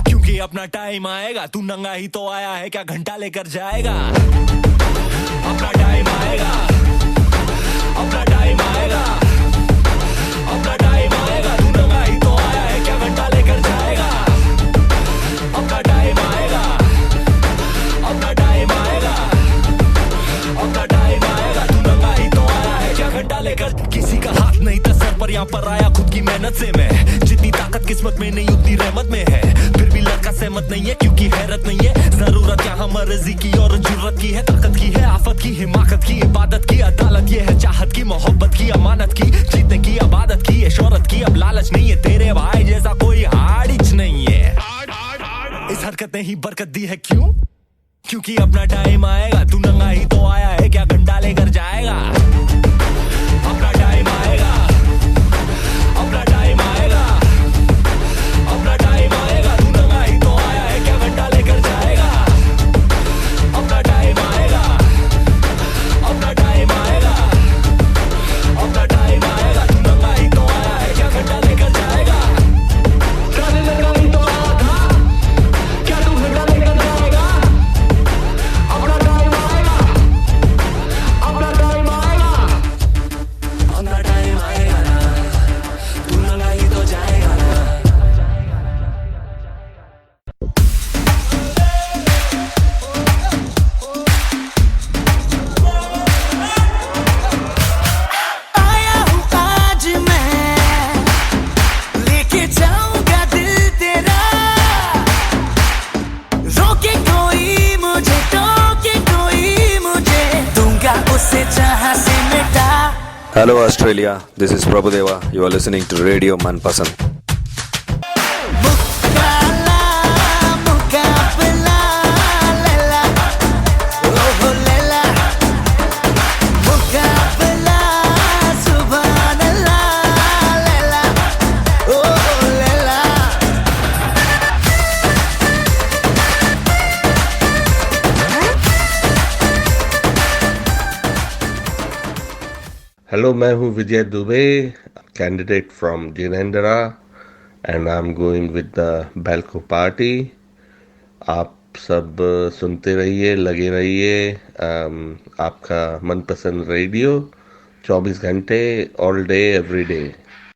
क्योंकि अपना टाइम आएगा, तू नंगा ही तो आया है, क्या घंटा लेकर जाएगा। अपना टाइम आएगा, अपना टाइम आएगा, अपना टाइम आएगा, तू नंगा ही तो आया है, क्या घंटा लेकर जाएगा। अपना टाइम आएगा, अपना टाइम आएगा, अपना टाइम आएगा, तू नंगा ही तो आया है, क्या घंटा लेकर। किसी का हाथ नहीं था सर पर, यहाँ पर आया खुद की मेहनत से मैं, जितनी ताकत किस्मत में नहीं उतनी रहमत में है। फिर भी लड़का सहमत नहीं है क्योंकि हैरत नहीं है, जरूरत यहाँ मर्जी की और जरूरत की है, ताकत की है, आफत की, हिमाकत की, इबादत की, अदालत ये है, चाहत की, मोहब्बत की, अमानत की, जीतने की, अबादत की, शोहरत की, अब लालच नहीं है, तेरे भाई जैसा कोई हाड़िच नहीं है। इस हरकत ने ही बरकत दी है, क्यों? क्योंकि अपना टाइम आएगा, तू नंगा ही तो आया है, क्या घंटा लेकर जाएगा। अपना टाइम आएगा, अपना टाइम आएगा, अपना टाइम आएगा, तू नंगा ही तो आया है, क्या घंटा लेकर जाएगा। अपना टाइम आएगा, अपना टाइम आएगा, अपना टाइम आएगा, तू नंगा ही तो आया है, क्या घंटा लेकर जाएगा। नंगा ही तो आया था, क्या तू घंटा लेकर जाएगा। अपना टाइम आएगा, अपना टाइम आएगा, अपना टाइम आएगा ना, तू नंगा ही तो जाएगा ना। आया हूँ आज मैं, लेके जाऊंगा दिल तेरा, रोके कोई मुझे, टोके कोई मुझे, दूंगा उसे जहां से मिटा। Hello Australia, this is Prabhudeva. You are listening to Radio Manpasand. मुकाबला, मुकाबला, लैला, ओहो लैला, मुकाबला, सुभान अल्लाह, लैला, ओहो लैला। हेलो, मैं हूँ Vijay Dubey, candidate from Ginninderra, and I am going with the Belco party. आप सब सुनते रहिए, लगे रहिए, आपका मनपसंद रेडियो 24 घंटे, ऑल डे एवरी डे।